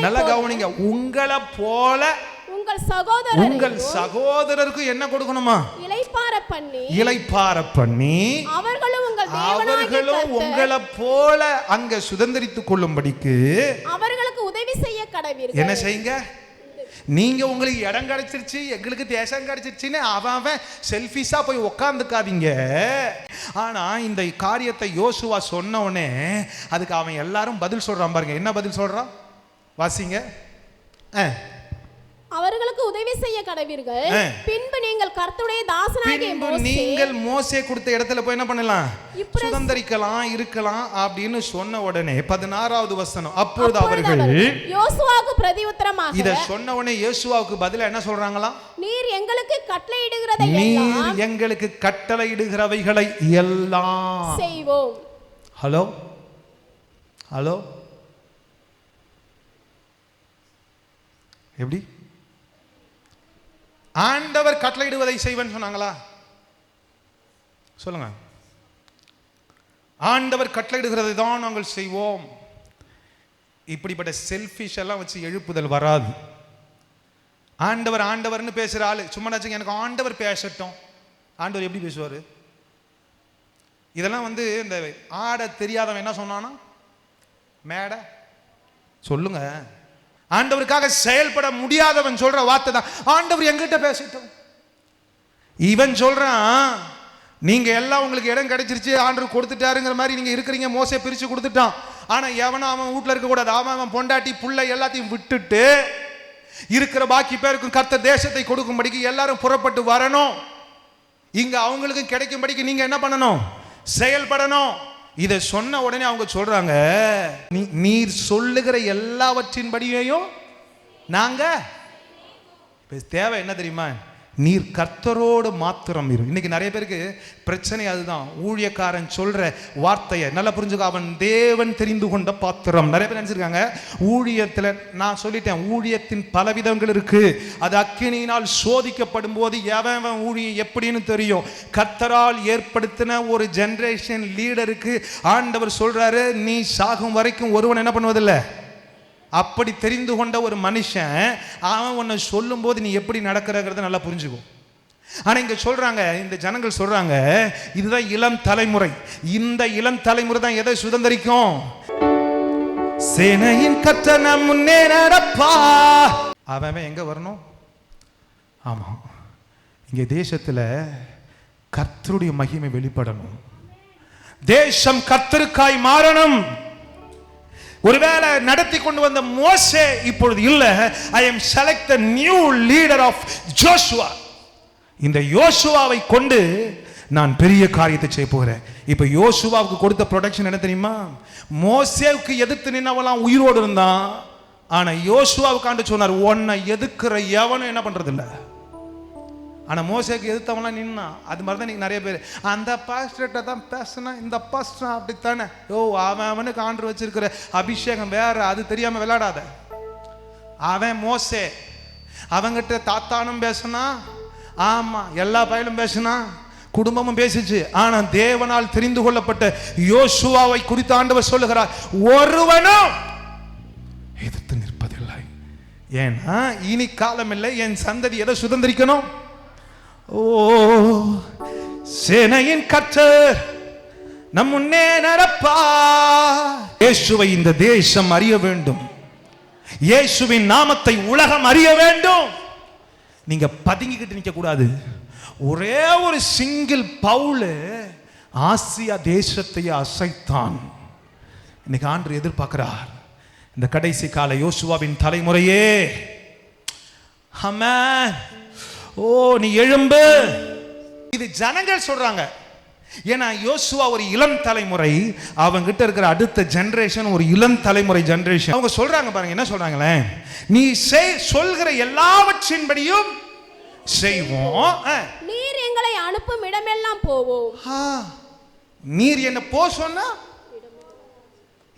நல்ல கவனிங்க, உங்களை போல உங்கள் சகோதரருக்கு என்ன கொடுக்கணுமா? இளைப்பாற பண்ணி அவர்களும் உங்களை போல அங்க சுதந்திரித்துக் கொள்ளும்படிக்கு அவர்களுக்கு உதவி செய்ய கடவீர்கள். என்ன செய்யுங்க? நீங்க உங்களுக்கு இடம் கிடைச்சிருச்சு, எங்களுக்கு தேசம் கிடைச்சிருச்சுன்னு அவன் செல்ஃபிஷா போய் உக்காந்துக்காதீங்க. ஆனா இந்த காரியத்தை யோசுவா சொன்ன உடனே அதுக்கு அவன் எல்லாரும் பதில் சொல்றான் பாருங்க. என்ன பதில் சொல்றான்? வாசிங்க. அவர்களுக்கு உதவி செய்ய கடவீர்கள், பின்பு நீங்கள் கர்த்தருடைய தாசனாகிய பின்பு நீங்கள் மோசே கொடுத்த இடத்துல போய் என்ன பண்ணலாம், சுதந்தரிக்கலாம் இருக்கலாம் அப்படின்னு சொன்ன உடனே 16வது வசனம், அப்பொழுது அவர்கள் யோசுவாவுக்கு பிரதியுத்தரமாக, இத சொன்ன உடனே யோசுவாவுக்கு பதிலா என்ன சொல்றாங்களாம், நீர் எங்களுக்கு கட்டளையிடுகிறதை நீர் எங்களுக்கு கட்டளையிடுகிறவைகளை எல்லாம் செய்வோம். ஹலோ ஹலோ, எப்படி ஆண்டவர் கட்டளையிடுவதை செய்வேன்னு சொன்னாங்களா? சொல்லுங்க. ஆண்டவர் கட்டளையிடுகிறதை தான் நாங்கள் செய்வோம். இப்படிப்பட்ட செல்ஃபிஷ் எல்லாம் வச்சு எழுப்புதல் வராது. ஆண்டவர் ஆண்டவர்னு பேசுற ஆளு சும்மா நினைச்சுங்க, எனக்கு ஆண்டவர் பேசட்டும். ஆண்டவர் எப்படி பேசுவாரு? இதெல்லாம் இந்த ஆட தெரியாதவன் என்ன சொன்னானா, மேட சொல்லுங்க. ஆண்டவருக்காக செயல்பட முடியாதவன் சொல்ற வார்த்தை தான், ஆண்டவர் எங்கிட்ட பேசட்டும். இவன் சொல்றான், நீங்க எல்லாம் உங்களுக்கு இடம் கிடைச்சிருச்சு, ஆண்டவர் கொடுத்துட்டாருங்கிற மாதிரி நீங்க இருக்கிறீங்க. மோசே பிரிச்சு கொடுத்துட்டான். ஆனா எவனும் அவன் வீட்டுல இருக்க கூடாது. அவன் பொண்டாட்டி புள்ள எல்லாத்தையும் விட்டுட்டு இருக்கிற பாக்கி பேருக்கும் கர்த்தர் தேசத்தை கொடுக்கும்படிக்கு எல்லாரும் புறப்பட்டு வரணும். இங்க அவங்களுக்கு கிடைக்கும்படிக்கு நீங்க என்ன பண்ணணும், செயல்படணும். இதை சொன்ன உடனே அவங்க சொல்றாங்க, நீர் சொல்லுகிற எல்லாவற்றின்படியையும் நாங்க. தேவை என்ன தெரியுமா, நீர் கர்த்தரோடு மாத்திரம் இரு. இன்னைக்கு நிறைய பேருக்கு பிரச்சனை அதுதான். ஊழியக்காரன் சொல்ற வார்த்தையை நல்லா புரிஞ்சுக்க, அவன் தேவன் தெரிந்து கொண்ட பாத்திரம். நிறைய பேர் நினைச்சிருக்காங்க ஊழியத்துல, நான் சொல்லிட்டேன், ஊழியத்தின் பலவிதங்கள் இருக்கு. அது அக்கினியினால் சோதிக்கப்படும் போது எவன் ஊழியம் எப்படின்னு தெரியும். கர்த்தரால் ஏற்படுத்தின ஒரு ஜெனரேஷன் லீடருக்கு ஆண்டவர் சொல்றாரு, நீ சாகும் வரைக்கும் ஒருவன் என்ன பண்ணுவதில்லை. அப்படி தெரிந்து கொண்ட ஒரு மனுஷன் அவன் உன்னை சொல்லும் போது நீ எப்படி நடக்கிறத நல்லா புரிஞ்சுக்கும். ஆனா இங்க சொல்றாங்க, இந்த ஜனங்கள் சொல்றாங்க, இதுதான் இளம் தலைமுறை. இந்த இளம் தலைமுறை தான் எதை சுதந்தரிக்கும், சேனையின் கர்த்தர் நம் முன்னே நடப்பா. அவன் எங்க வரணும்? ஆமா, இங்க தேசத்துல கர்த்தருடைய மகிமை வெளிப்படணும். தேசம் கர்த்தருக்காய் மாறணும். ஒருவேளை நடத்தி கொண்டு வந்த மோசே இப்பொழுது இல்ல. I am select the new leader of Joshua. இந்த யோசுவாவை கொண்டு நான் பெரிய காரியத்தை செய்ய போகிறேன். இப்ப யோசுவாவுக்கு கொடுத்த ப்ரொடெக்ஷன் என்ன தெரியுமா? மோசேவுக்கு எதிர்த்து நின்னவெல்லாம் உயிரோடு இருந்தான். ஆனா யோசுவாவுக்கு ஆண்டு சொன்னார், உன்னை எதிர்க்கிற எவனும் என்ன பண்றது இல்ல. ஆனா மோசேக்கு எதிர்த்தவன்லாம் நின்னா. அது மாதிரிதான் நீங்க நிறைய பேர், அந்த பாஸ்டர்கிட்ட தான் பேசினா, இந்த பாஸ்டர் அப்படித்தானே. அவனுக்கு ஆண்டு வச்சிருக்கிற அபிஷேகம் வேற, அது தெரியாம விளையாடாத. அவன் மோசே, அவங்கிட்ட தாத்தானும் பேசினா, ஆமா எல்லா பயிலும் பேசினா, குடும்பமும் பேசிச்சு. ஆனா தேவனால் தெரிந்து கொள்ளப்பட்ட யோசுவாவை குறித்து ஆண்டவர் சொல்லுகிறார், ஒருவனும் எதிர்த்து நிற்பதில்லை. ஏன்னா இனி காலம் இல்லை, என் சந்ததி எதை சுதந்திரிக்கணும். ஓ, சேனையின் கர்த்தர் நம் முன்னே நடப்பா. இயேசுவை இந்த தேசம் அறிய வேண்டும். இயேசுவின் நாமத்தை உலகம் அறிய வேண்டும். நீங்க பதுங்கிக்கிட்டு நிற்க கூடாது. ஒரே ஒரு சிங்கிள் பவுல் ஆசியா தேசத்தையே அசைத்தான். இன்னைக்கு ஆண்டவர் எதிர்பார்க்கிறார், இந்த கடைசி கால யோசுவாவின் தலைமுறையே, ஆமென், ஓ நீ எழும்பு. இது ஜனங்கள் சொல்றாங்க. ஏன்னா யோசுவா ஒரு இளம் தலைமுறை, அவங்க கிட்ட இருக்கிற அடுத்த ஜெனரேஷன் ஒரு இளம் தலைமுறை ஜெனரேஷன். அவங்க சொல்றாங்க பாருங்க, என்ன சொல்றாங்களே, நீ சொல்கிற எல்லாவற்றின்படியும் செய்வோம், நீர் எங்களை அனுப்பும் இடமெல்லாம் போவோம். நீர் என்ன போ சொன்னா,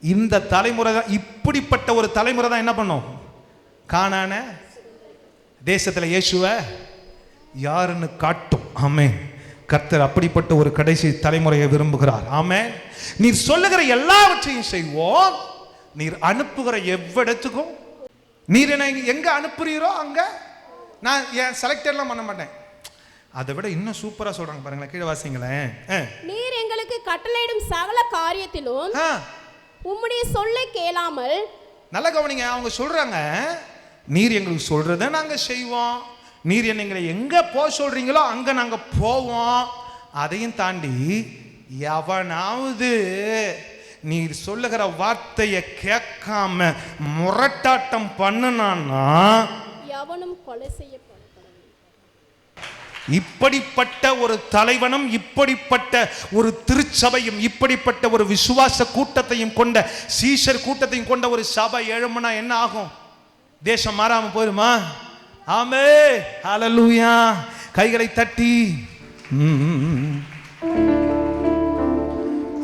இந்த தலைமுறை தான், இப்படிப்பட்ட ஒரு தலைமுறை தான் என்ன பண்ணும், கானான தேசத்துல இயேசுவை யாருன்னு காட்டும். ஆமென். கர்த்தர் அப்படிப்பட்ட ஒரு கடைசி தலைமுறையை விரும்புகிறார். ஆமென். நீர் சொல்லுகிற எல்லாவற்றையும் செய்வோம். நீர் அனுப்புகிற எவ்விடத்துக்கும், நீர் என்ன எங்க அனுப்புறீரோ அங்க நான் என் செலக்டெல்லாம் பண்ண மாட்டேன். அதை விட இன்னும் சூப்பரா சொல்றாங்க பாருங்களேன், கீழே வாசிங்களேன். நீர் எங்களுக்கு கட்டளையிடும் சகல காரியத்திலும் உம்முடைய சொல்லை கேளாமல். நல்ல கவனிங்க, அவங்க சொல்றாங்க, நீர் எங்களுக்கு சொல்றதை நாங்க செய்வோம், நீர் எங்களை எங்க போக சொல்றீங்களோ அங்க நாங்க போவோம். அதையும் தாண்டி எவனாவது நீர் சொல்லுகிற வார்த்தையை கேட்காம முரட்டாட்டம் பண்ணுனான்னா எவனும் கொலை செய்யப்பட இப்படிப்பட்ட ஒரு தலைவனும் இப்படிப்பட்ட ஒரு திருச்சபையும் இப்படிப்பட்ட ஒரு விசுவாச கூட்டத்தையும் கொண்ட சீஷர் கூட்டத்தையும் கொண்ட ஒரு சபை எழும்புனா என்ன ஆகும்? தேசம் மாறாம போயிருமா? ஆமே, ஹல்லேலூயா. கைகளை தட்டி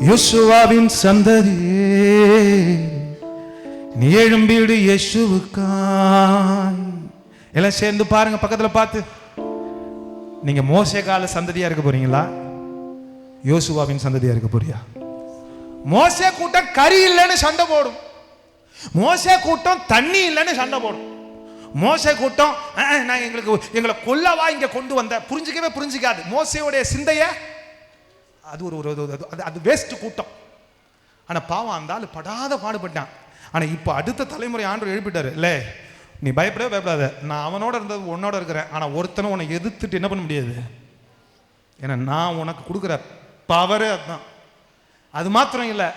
யோசுவாவின் சந்ததியே நீ எழும்பிடு இயேசுவுக்காய். எல்லாம் சேர்ந்து பாருங்க, பக்கத்துல பார்த்து. நீங்க மோசே கால சந்ததியா இருக்க போறீங்களா, யோசுவாவின் சந்ததியா இருக்க போறியா? மோசே கூட்டம் கறி இல்லைன்னு சண்டை போடும், மோசே கூட்டம் தண்ணி இல்லைன்னு சண்டை போடும். மோசே கூட்டம் நான் எங்களை கொல்லவா இங்க கொண்டு வந்த, புரிஞ்சிக்காது மோசேவுடைய சிந்தைய. அது அது வேஸ்ட் கூட்டம். ஆனா பாவம் அந்த ஆளு படாத பாடுபட்டான். ஆனா இப்ப அடுத்த தலைமுறை ஆண்டவர் எழுப்பிட்டாரு, இல்ல நீ பயப்படாத, நான் அவனோட இருந்தது உன்னோட இருக்கிறேன். ஆனா ஒருத்தனை உன்னை எதிர்த்துட்டு என்ன பண்ண முடியாது, ஏன்னா நான் உனக்கு கொடுக்குற பவரே அதுதான். அது மாத்திரம் இல்லை,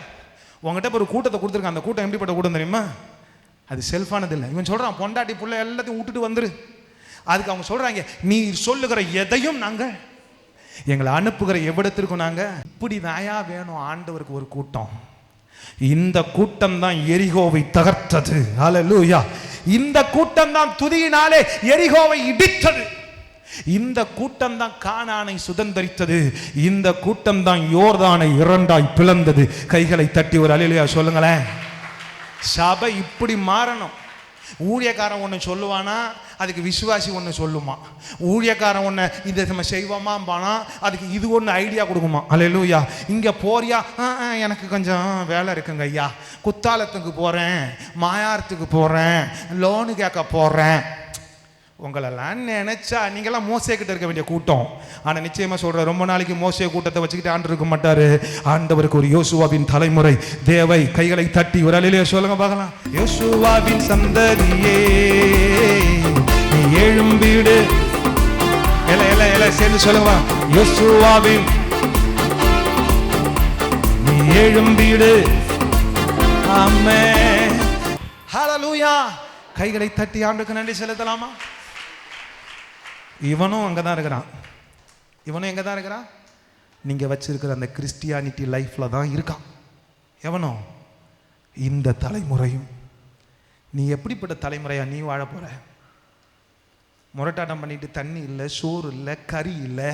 உங்ககிட்ட ஒரு கூட்டத்தை கொடுத்துருக்கேன். அந்த கூட்டம் எப்படிப்பட்ட கூட்டம் தெரியுமா? அது செல்ஃபானது இல்லை. இவன் சொல்றான் பொண்டாட்டி புள்ள எல்லாத்தையும் விட்டுட்டு வந்துரு. அதுக்கு அவங்க சொல்றாங்க, நீ சொல்லுகிற எதையும் நாங்க, எங்களை அனுப்புகிற எவ்விடத்திற்கும் நாங்க. இப்படி தாயா வேணும் ஆண்டவருக்கு ஒரு கூட்டம். இந்த கூட்டம் தான் எரிகோவை தகர்த்தது. ஹல்லேலூயா. இந்த கூட்டம் தான் துதியினாலே எரிகோவை இடித்தது. இந்த கூட்டம் தான் கானானை சுதந்தரித்தது. இந்த கூட்டம் தான் யோர்தானை இரண்டாய் பிளந்தது. கைகளை தட்டி ஒரு அல்லேலூயா சொல்லுங்களேன். சபை இப்படி மாறணும். ஊழியக்காரன் ஒன்று சொல்லுவானா, அதுக்கு விசுவாசி ஒன்று சொல்லுமா. ஊழியக்காரன் ஒன்று இதை நம்ம செய்வோமாம்பானா, அதுக்கு இது ஒன்று ஐடியா கொடுக்குமா. அல்லேலூயா. இங்கே போறியா, எனக்கு கொஞ்சம் வேலை இருக்குங்க ஐயா, குத்தாலத்துக்கு போகிறேன், மாயாரத்துக்கு போகிறேன், லோனு கேட்க போகிறேன். உங்களெல்லாம் நினைச்சா நீங்களாம் மோசே கிட்ட இருக்க வேண்டிய கூட்டம். ஆனா நிச்சயமா சொல்றேன், ரொம்ப நாளைக்கு மோசே கூட்டத்தை வச்சுக்கிட்டு ஆண்டு இருக்க மாட்டாரு. ஆண்டவருக்கு ஒரு யோசுவாவின் தலைமுறை தேவை. கைகளை தட்டி ஒரு அல்லேலூயா சொல்லுங்க பார்க்கலாம். யோசுவாவின் சந்ததியே நீ எழும்பிடு. எல்லாம் சேர்ந்து சொல்லுங்க. யோசுவாவின் நீ எழும்பிடு. ஆமென், ஹல்லேலூயா. கைகளை தட்டி ஆண்டுக்கு நன்றி செலுத்தலாமா? இவனும் அங்கதான் இருக்கிறான். இவனும் எங்க தான் இருக்கிறான்? நீங்க வச்சிருக்கிற அந்த கிறிஸ்டியானிட்டி லைஃப்ல தான் இருக்கான். எவனோ இந்த தலைமுறையும். நீ எப்படிப்பட்ட தலைமுறையா நீ வாழ போற? முரட்டாட்டம் பண்ணிட்டு தண்ணி இல்லை, சோறு இல்லை, கறி இல்லை,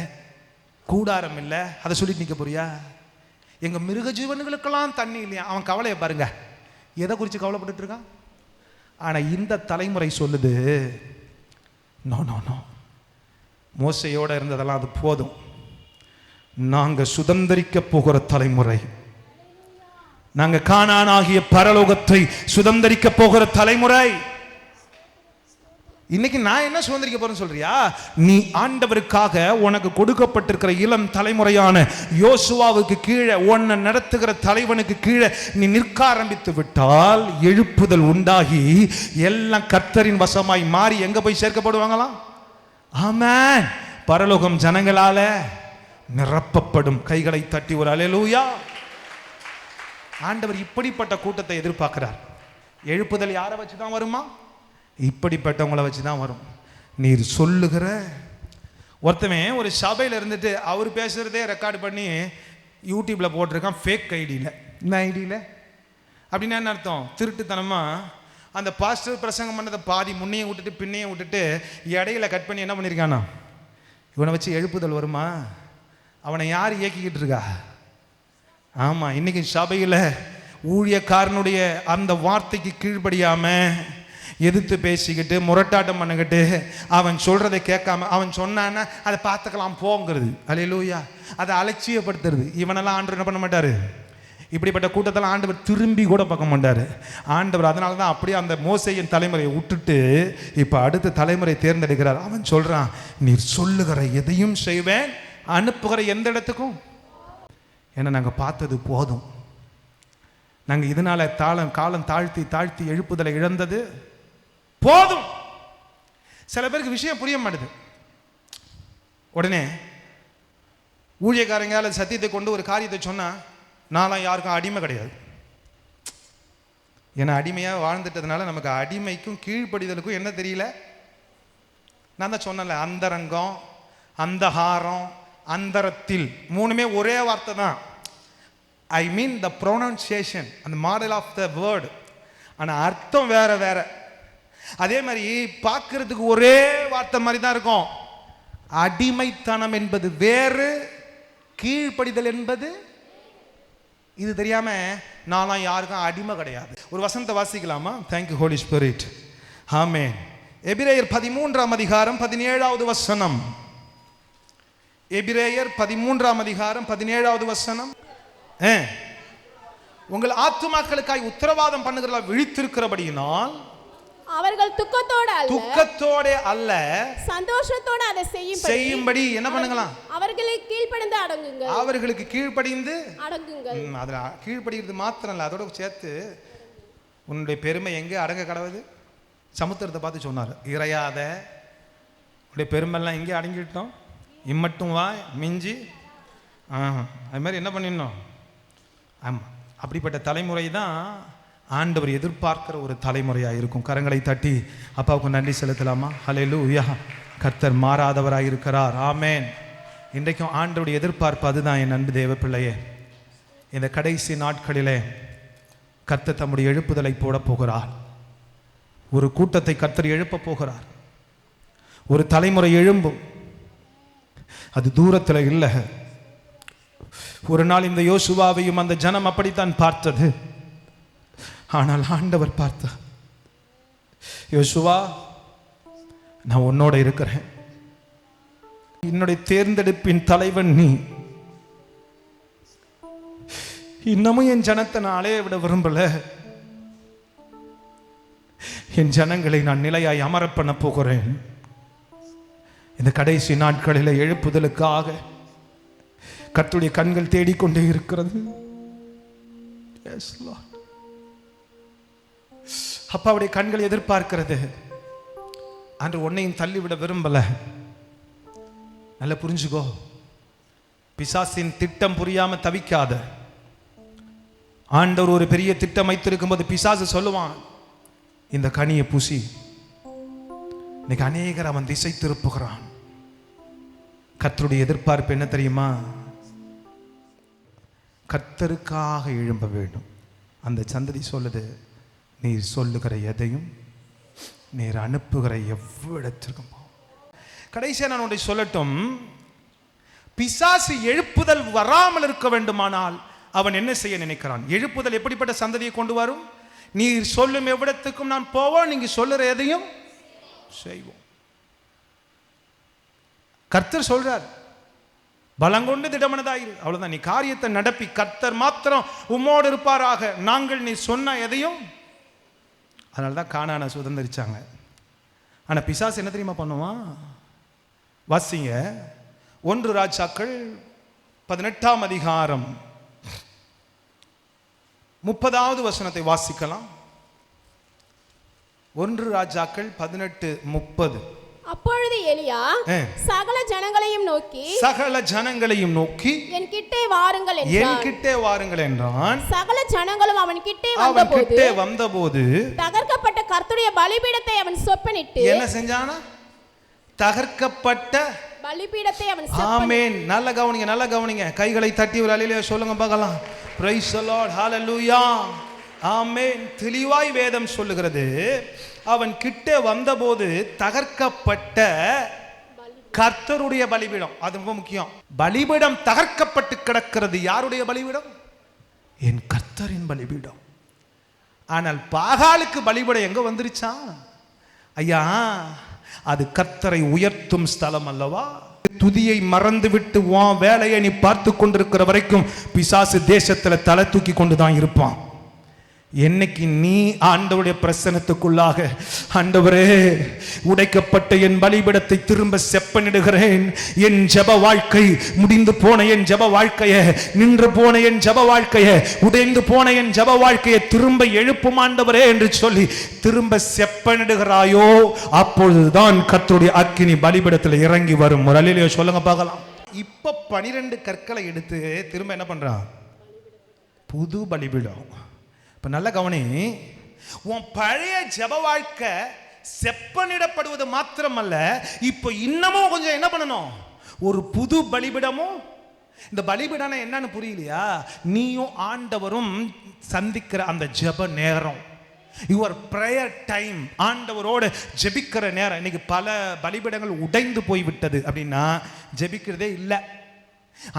கூடாரம் இல்லை, அதை சொல்லிட்டு நிற்க போறியா? எங்க மிருக ஜீவன்களுக்கெல்லாம் தண்ணி இல்லையா? அவன் கவலையை பாருங்க, எதை குறித்து கவலைப்பட்டு இருக்கான். ஆனா இந்த தலைமுறை சொல்லுது, நோ நோ நோ, மோசையோட இருந்ததெல்லாம் அது போதும், நாங்க சுதந்தரிக்க போகிற தலைமுறை, நாங்க கானானாகிய பரலோகத்தை சுதந்தரிக்க போகிற தலைமுறை. இன்னைக்கு நான் என்ன சுதந்திரிக்க போறேன்னு சொல்றியா? நீ ஆண்டவருக்காக உனக்கு கொடுக்கப்பட்டிருக்கிற இளம் தலைமுறையான யோசுவாவுக்கு கீழே, உன்னை நடத்துகிற தலைவனுக்கு கீழே நீ நிற்க ஆரம்பித்து விட்டால் எழுப்புதல் உண்டாகி எல்லாம் கர்த்தரின் வசமாய் மாறி எங்க போய் சேர்க்கப்படுவாங்களாம்? ஆமென். பரலோகம் ஜனங்களால நிரப்பப்படும். கைகளை தட்டி ஒரு அல்லேலூயா. ஆண்டவர் இப்படிப்பட்ட கூட்டத்தை எதிர்பார்க்கிறார். எழுப்புதல் யாரை வச்சுதான் வருமா? இப்படிப்பட்டவங்களை வச்சுதான் வரும். நீர் சொல்லுகிற ஒருத்தவன் ஒரு சபையில் இருந்துட்டு அவர் பேசுறதே ரெக்கார்டு பண்ணி யூடியூப்ல போட்டிருக்கான், ஃபேக் ஐடியில். இந்த ஐடியில் அப்படின்னா என்ன அர்த்தம்? திருட்டுத்தனமா அந்த பாஸ்டர் பிரசங்கம் பண்ணதை பாதி முன்னையும் விட்டுட்டு பின்னையும் விட்டுட்டு இடையில கட் பண்ணி என்ன பண்ணியிருக்கானா? இவனை வச்சு எழுப்புதல் வருமா? அவனை யார் இயக்கிக்கிட்டு இருக்கா? ஆமா, இன்னைக்கு சபையில் ஊழியக்காரனுடைய அந்த வார்த்தைக்கு கீழ்படியாம எதிர்த்து பேசிக்கிட்டு முரட்டாட்டம் பண்ணிக்கிட்டு அவன் சொல்றதை கேட்காம, அவன் சொன்னான்னா அதை பார்த்துக்கலாம் போங்கிறது. அல்லேலூயா. அதை அலட்சியப்படுத்துறது. இவனெல்லாம் ஆண்டவர் என்ன பண்ண மாட்டாரு. இப்படிப்பட்ட கூட்டத்தெல்லாம் ஆண்டவர் திரும்பி கூட பார்க்க மாட்டாரு. ஆண்டவர் அதனால தான் அப்படியே அந்த மோசேயின் தலைமுறையை விட்டுட்டு இப்போ அடுத்த தலைமுறை தேர்ந்தெடுக்கிறார். அவன் சொல்றான், நீர் சொல்லுகிற எதையும் செய்வேன், அனுப்புகிற எந்த இடத்துக்கும். ஏன்னா நாங்கள் பார்த்தது போதும். நாங்கள் இதனால காலம் தாழ்த்தி தாழ்த்தி எழுப்புதலை இழந்தது போதும். சில பேருக்கு விஷயம் புரிய மாட்டுது. உடனே ஊழியக்காரங்க சத்தியத்தை கொண்டு ஒரு காரியத்தை சொன்னா, நான்லாம் யாருக்கும் அடிமை கிடையாது. ஏன்னா அடிமையாக வாழ்ந்துட்டதுனால நமக்கு அடிமைக்கும் கீழ்ப்படிதலுக்கும் என்ன தெரியல. நான் தான் சொன்னல, அந்தரங்கம் அந்தகாரம், அந்தரத்தில், மூணுமே ஒரே வார்த்தை தான். ஐ மீன் த ப்ரொனன்சியேஷன், அந்த மாடல் ஆஃப் த வேர்டு, ஆனால் அர்த்தம் வேற வேற. அதே மாதிரி பார்க்கறதுக்கு ஒரே வார்த்தை மாதிரி தான் இருக்கும். அடிமைத்தனம் என்பது வேறு, கீழ்ப்படிதல் என்பது. இது தெரியாம நான்லாம் யாருக்கும் அடிமை கிடையாது. ஒரு வசனத்தை வாசிக்கலாமா? Thank you holy spirit. ஆமென். எபிரேயர் 13ஆம் அதிகாரம் 17வது வசனம். எபிரேயர் 13ஆம் அதிகாரம் 17வது வசனம். உங்கள் ஆத்துமாக்களுக்காய் உத்தரவாதம் பண்ணுகிறதா விழித்திருக்கிறபடியினால் அவர்கள் துக்கத்தோட அல்ல சந்தோஷத்தோட அதை செய்யும்படி என்ன பண்ணுங்களாம்? அவர்களுக்கு கீழ்ப்படிந்து அடங்குங்கள். அவர்களுக்கு கீழ்ப்படிந்து அடங்குங்கள். அதுல கீழ்ப்படிகிறது மாத்திரம் இல்ல, அதோட சேர்த்து உன்னுடைய பெருமை எங்கே அடங்க கடவுது? சமுத்திரத்தை பார்த்து சொன்னார், இறையாத, உன்னுடைய பெருமைலாம் எங்கே அடங்கிட்டோம்? இம்மட்டும் வா மிஞ்சி. அது மாதிரி என்ன பண்ணிடணும்? ஆமாம், அப்படிப்பட்ட தலைமுறை தான் ஆண்டவர் எதிர்பார்க்கிற ஒரு தலைமுறையாக இருக்கும். கரங்களை தட்டி அப்பாவுக்கு நன்றி செலுத்தலாமா? ஹல்லேலூயா. கர்த்தர் மாறாதவராக இருக்கிறார். ஆமேன். இன்றைக்கும் ஆண்டவருடைய எதிர்பார்ப்பு அதுதான். என் அன்பு தேவ பிள்ளையே, இந்த கடைசி நாட்களிலே கர்த்தர் தம்முடைய எழுப்புதலை போட போகிறார். ஒரு கூட்டத்தை கர்த்தர் எழுப்ப போகிறார். ஒரு தலைமுறை எழும்பும். அது தூரத்தில் இல்லை. ஒரு நாள் இந்த யோசுவாவையும் அந்த ஜனம் அப்படித்தான் பார்த்தது. ஆனால் ஆண்டவர் பார்த்தார், யோசுவா, நான் உன்னோட இருக்கிறேன். என்னுடைய தேர்ந்தெடுப்பின் தலைவன் நீ. இன்னமும் என் ஜனத்தை நான் அலைய விட விரும்பல. என் ஜனங்களை நான் நிலையாய் அமர பண்ண போகிறேன். இந்த கடைசி நாட்களில் எழுப்புதலுக்காக கர்த்தருடைய கண்கள் தேடிக்கொண்டே இருக்கிறது. அப்பாவுடைய கண்கள் எதிர்பார்க்கிறது. அன்று உன்னையும் தள்ளிவிட விரும்பல. நல்லா புரிஞ்சுக்கோ. பிசாசின் திட்டம் புரியாம தவிக்காத. ஆண்டவர் ஒரு பெரிய திட்டம் வைத்திருக்கும் போது பிசாசு சொல்லுவான், இந்த கனியை பூசி. இன்னைக்கு அநேகர் அவன் திசை திருப்புகிறான். கர்த்தருடைய எதிர்பார்ப்பு என்ன தெரியுமா? கர்த்தருக்காக எழும்ப வேண்டும். அந்த சந்ததி சொல்லுது, நீர் சொல்லுகிற எதையும் நீர் அனுப்புகிற எவ்விடத்திற்கும் போ. கடைசியா நான் ஒன்றை சொல்லட்டும். பிசாசு எழுப்புதல் வராமல் இருக்க வேண்டுமானால் அவன் என்ன செய்ய நினைக்கிறான்? எழுப்புதல் எப்படிப்பட்ட சந்ததியை கொண்டு வரும்? நீர் சொல்லும் எவ்விடத்துக்கும் நான் போவோம், நீங்க சொல்லுற எதையும் செய்வோம். கர்த்தர் சொல்றார், பலங்கொண்டு திடமனதாயிரு. அவ்வளவுதான். நீ காரியத்தை நடப்பி. கர்த்தர் மாத்திரம் உம்மோடு இருப்பாராக. நாங்கள் நீ சொன்ன எதையும். அதனால்தான் கானானை சுதந்திரிச்சாங்க. ஆனா பிசாசு என்ன தெரியுமா பண்ணுவான்? வாசிங்க 1 ராஜாக்கள் 18ஆம் அதிகாரம் 30வது வசனத்தை வாசிக்கலாம். 1 ராஜாக்கள் 18:30. அப்பொழுது எலியா சகல ஜனங்களையும் நோக்கி என் கிட்டே வாருங்கள் என்றான். சகல ஜனங்களும் அவன் கிட்டே வந்தபோது தகர்க்கப்பட்ட கர்த்தருடைய பலிபீடத்தை அவன் சொப்பனிட்டு என்ன செஞ்சானா? தகர்க்கப்பட்ட பலிபீடத்தை அவன் சொப்பனிட்டு. ஆமென். நல்ல கவனிங்க. கைகளை தட்டி ஒரு அல்லேலூயா சொல்லுங்க பார்க்கலாம். Praise the Lord. ஹல்லேலூயா. ஆமென். தெளிவாய் வேதம் சொல்லுகிறது, அவன் கிட்டே வந்தபோது தகர்க்கப்பட்ட கர்த்தருடைய பலிபீடம். அது ரொம்ப முக்கியம். பலிபீடம் தகர்க்கப்பட்டு கிடக்கிறது. யாருடைய பலிபீடம்? என் கர்த்தரின் பலிபீடம். ஆனால் பாகாலுக்கு பலிபீடம் எங்க வந்துருச்சா? ஐயா, அது கர்த்தரை உயர்த்தும் ஸ்தலம் அல்லவா? துதியை மறந்து விட்டு உன் வேலையை நீ பார்த்து கொண்டிருக்கிற வரைக்கும் பிசாசு தேசத்துல தலை தூக்கி கொண்டுதான் இருப்பான். என்னைக்கு நீ ஆண்டவருடைய பிரசன்னத்துக்குள்ளாக, ஆண்டவரே உடைக்கப்பட்ட என் பலிபீடத்தை திரும்ப செப்பனிடுகிறேன், என் ஜெப வாழ்க்கை முடிந்து போன என் ஜெப வாழ்க்கையை, நின்று போன என் ஜெப வாழ்க்கையை, உடைந்து போன என் ஜெப வாழ்க்கையை திரும்ப எழுப்பும் ஆண்டவரே என்று சொல்லி திரும்ப செப்பனிடுகிறாயோ, அப்பொழுதுதான் கர்த்தருடைய அக்கினி பலிபீடத்தில் இறங்கி வரும். ஒரு அல்லேலூயா சொல்லுங்க பார்க்கலாம். இப்ப 12 கற்களை எடுத்து திரும்ப என்ன பண்றான்? புது பலிபீடம். இப்ப நல்ல கவனி. உன் பழைய ஜெப வாழ்க்கை செப்பனிடப்படுவது மாத்திரமல்ல, இப்போ இன்னமும் கொஞ்சம் என்ன பண்ணணும்? ஒரு புது பலிபிடமும். இந்த பலிபிடம் என்னன்னு புரியலையா? நீயும் ஆண்டவரும் சந்திக்கிற அந்த ஜெப நேரம், யுவர் பிரேயர் டைம், ஆண்டவரோடு ஜெபிக்கிற நேரம். இன்னைக்கு பல பலிபிடங்கள் உடைந்து போய் விட்டது. அப்படின்னா ஜெபிக்கிறதே இல்லை,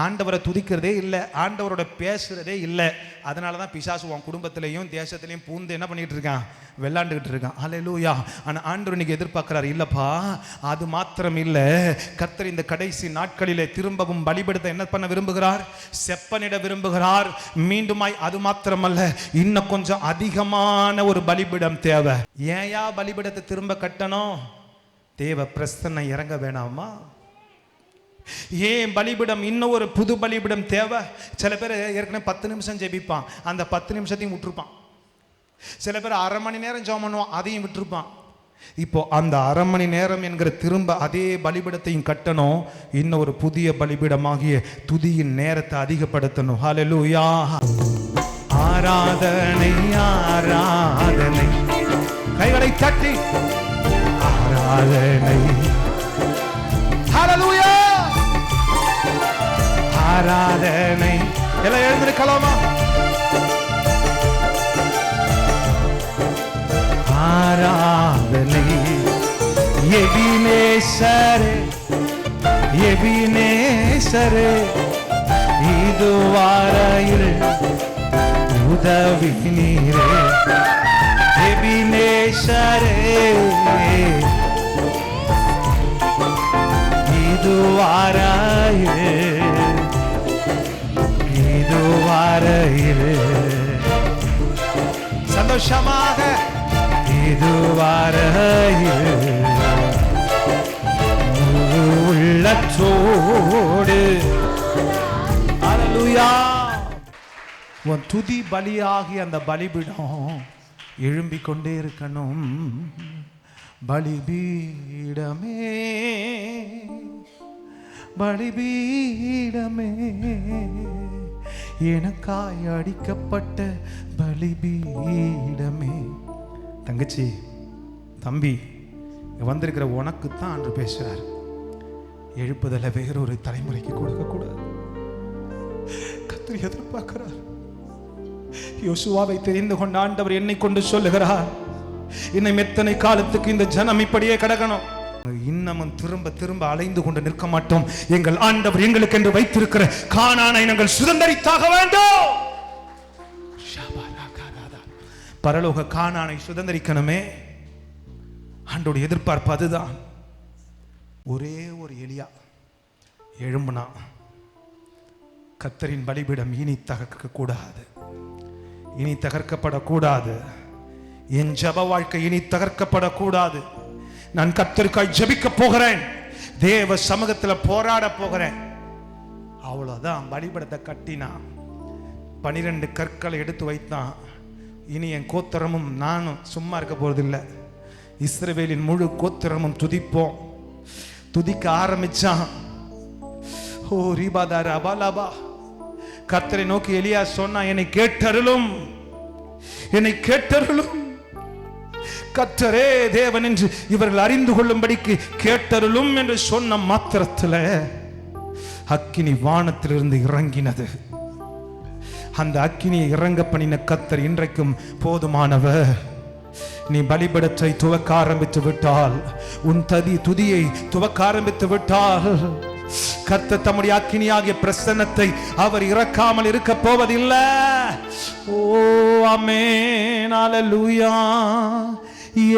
ஆண்டவரை துதிக்கிறதே இல்லை, ஆண்டவரோட பேசுறதே இல்லை. அதனால தான் பிசாசு உன் குடும்பத்திலையும் தேசத்திலையும் பூந்து என்ன பண்ணிட்டு இருக்கான்? விளையாண்டுக்கிட்டு இருக்கான். ஹல்லேலூயா. ஆனால் ஆண்டவர் இன்னைக்கு எதிர்பார்க்கிறார், இல்லப்பா அது மாத்திரம் இல்லை, கர்த்தர் இந்த கடைசி நாட்களிலே திரும்பவும் பலிபீடத்தை என்ன பண்ண விரும்புகிறார்? செப்பனிட விரும்புகிறார். மீண்டுமாய் அது மாத்திரமல்ல, இன்னும் கொஞ்சம் அதிகமான ஒரு பலிபீடம் தேவை. ஏயா பலிபீடத்தை திரும்ப கட்டணும்? தேவ பிரசன்னம் இறங்க வேணாமா? ஏன் பலிபிடம் இன்னும் ஒரு புது பலிபிடம் தேவை? சில பேர் ஏற்கனவே 10 நிமிஷம் ஜெபிப்பான், அந்த 10 நிமிஷத்தையும் விட்டுருப்பான். சில பேர் அரை மணி நேரம் ஜெபம் பண்ணுவான், அதையும் விட்டுருப்பான். இப்போ அந்த அரை மணி நேரம் என்கிற திரும்ப அதே பலிபிடத்தையும் கட்டணும். இன்னும் ஒரு புதிய பலிபிடமாகிய துதியின் நேரத்தை அதிகப்படுத்தணும். ஹல்லேலூயா. ஆராதனை ஆராதனை, கைகளை தட்டி ஆராதனை. ஹல்லேலூயா. ஆராதனை. எல்லாம் எழுந்திருக்கலாமா? ஆராதனை. எபினேசரே எபினேசரே, இதுவரையில் உதவி நீரே. எபினேசரே இதுவரையில் இதுவரையில் சந்தோஷமாக இதுவரையில் உள்ளத்தோடு. அல்லேலூயா. உன் துதி பலியாகி அந்த பலிபீடம் எழும்பிக் கொண்டே இருக்கணும். பலிபீடமே பலிபீடமே, எனக்காய் அடிக்கப்பட்ட பலிபீடமே. தங்கச்சி, தம்பி, வந்திருக்கிற உனக்கு தான் ஆண்டு பேசுறார். எழுப்புதலை வேறொரு தலைமுறைக்கு கொடுக்க கூடாது. கர்த்தர் எதிர்பார்க்கிறார். யோசுவாவை தெரிந்து கொண்ட ஆண்டவர் என்னை கொண்டு சொல்லுகிறார், இன்னும் எத்தனை காலத்துக்கு இந்த ஜனம் இப்படியே கிடக்கணும்? இன்னமும் திரும்ப திரும்ப அலைந்து கொண்டு நிற்க மாட்டோம். எங்கள் ஆண்டவர் எங்களுக்கு என்று வைத்திருக்கிற கானானை நாங்கள் சுதந்தரித்தாக வேண்டும். பரலோக கானானை சுதந்தரிக்கணுமே. ஆண்டோட எதிர்பார்ப்பு அதுதான். ஒரே ஒரு எலியா எழும்புனா, கர்த்தரின் பலிபீடம் இனி தகர்க்க கூடாது, இனி தகர்க்கப்படக்கூடாது. என் ஜெப வாழ்க்கை இனி தகர்க்கப்படக்கூடாது. நான் கர்த்தருக்காய் ஜெபிக்க போகிறேன், தேவ சமூகத்தில் போராட போகிறேன். அவ்வளவுதான். பலிபீடத்தை கட்டினான், 12 கற்களை எடுத்து வைத்தான். இனி என் கோத்திரமும் நானும் சும்மா இருக்க போறதில்லை. இஸ்ரவேலின் முழு கோத்திரமும் துதிப்போம். துதிக்க ஆரம்பிச்சான். ஓ ரீபாதார அபாலாபா. கர்த்தரை நோக்கி எலியா சொன்னா, என்னை கேட்டருளும், என்னை கேட்டருளும். கர்த்தரே தேவன் என்று இவர்கள் அறிந்து கொள்ளும்படிக்கு கேட்டருளும் என்று சொன்ன மாத்திரத்தில் அக்கினி வானத்திலிருந்து இறங்கினது. அந்த அக்கினியை இறங்க பண்ணின கர்த்தர் இன்றைக்கும் போதுமானவர். நீ பலிபீடத்தை துவக்க ஆரம்பித்து விட்டால், உன் துதியை துவக்க ஆரம்பித்து விட்டால், கர்த்தர் தம்முடைய அக்கினியாகிய பிரசன்னத்தை அவர் இறக்காமல் இருக்க போவதில்லை. ஓ ஆமென், அல்லேலூயா.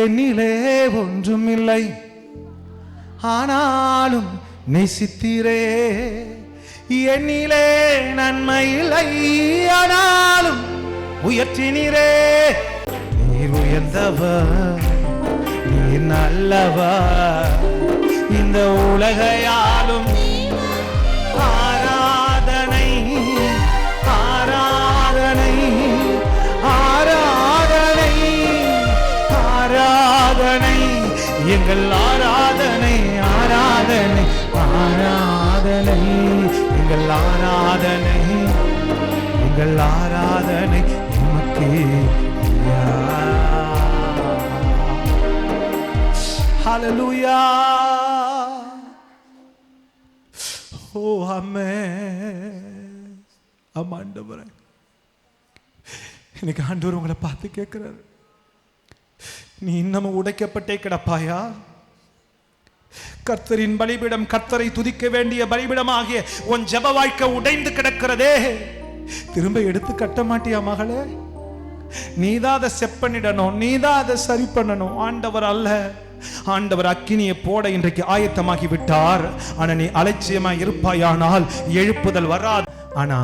என்னிலே ஒன்றும் இல்லை, ஆனாலும் நேசித்தீரே. என்னிலே நன்மை இல்லை, ஆனாலும் உயர்த்தினீரே. நீர் உயர்ந்தவர், நீர் நல்லவர், இந்த உலகையாலும் ஆராதனை ஆராதனை ஆராதனை ஆராதனை, எங்கள் ஆராதனை ஆராதனை ஆராதனை, எங்கள் ஆராதனை எங்கள் ஆராதனை உமக்கே. ஹல்லேலூயா. ஓ அம்மே, ஆமா ஆண்டவரே, இன்னைக்கு ஆண்டவர் உங்களை பார்த்து கேட்கிறாரு, நீ இன்னமும் உடைக்கப்பட்டே கிடப்பாயா? கர்த்தரின் பலிபீடம், கர்த்தரை துதிக்க வேண்டிய பலிபீடம் ஆகிய உன் ஜெப வாழ்க்கை உடைந்து கிடக்கிறதே, திரும்ப எடுத்து கட்ட மாட்டியா மகளே? நீதான் அதை செப்பனிடணும், நீதான் அதை சரி பண்ணணும், ஆண்டவர் அல்ல. ஆண்டவர் அக்கினியை போட இன்றைக்கு ஆயத்தமாகி விட்டார். ஆனா நீ அலட்சியமாய் இருப்பாயானால் எழுப்புதல் வராது. ஆனா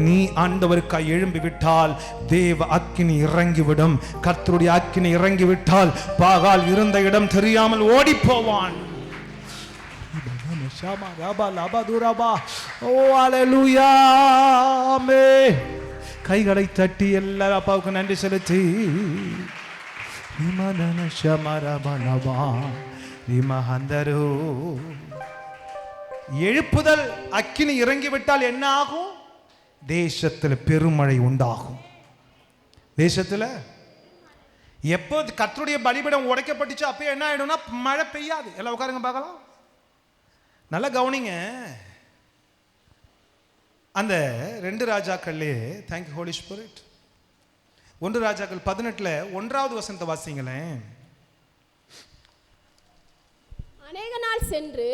நீ ஆண்டவருக்காய் எழும்பி விட்டால் தேவ அக்கினி இறங்கிவிடும். கர்த்தருடைய அக்கினி இறங்கிவிட்டால் பாகால் இருந்த இடம் தெரியாமல் ஓடி போவான். கைகளை தட்டி எல்லாரும் அப்பாவுக்கு நன்றி செலுத்தி எழுப்புதல் அக்கினி இறங்கிவிட்டால் என்ன ஆகும்? தேசத்துல பெருமழை உண்டாகும். தேசத்துல எப்போ கர்த்தருடைய பலிபீடம் உடைக்கப்பட்டுச்சு அப்போ என்ன ஆயிடும்னா மழை பெய்யாது. எல்லாம் உட்காருங்க பார்க்கலாம், நல்லா கவனிங்க. அந்த 2 ராஜாக்கள்லே, தேங்க்யூ ஹோலி ஸ்பிரிட், 1 ராஜாக்கள் 18 1வது வசனத்தை வாசிங்களேன். அநேக நாள் சென்று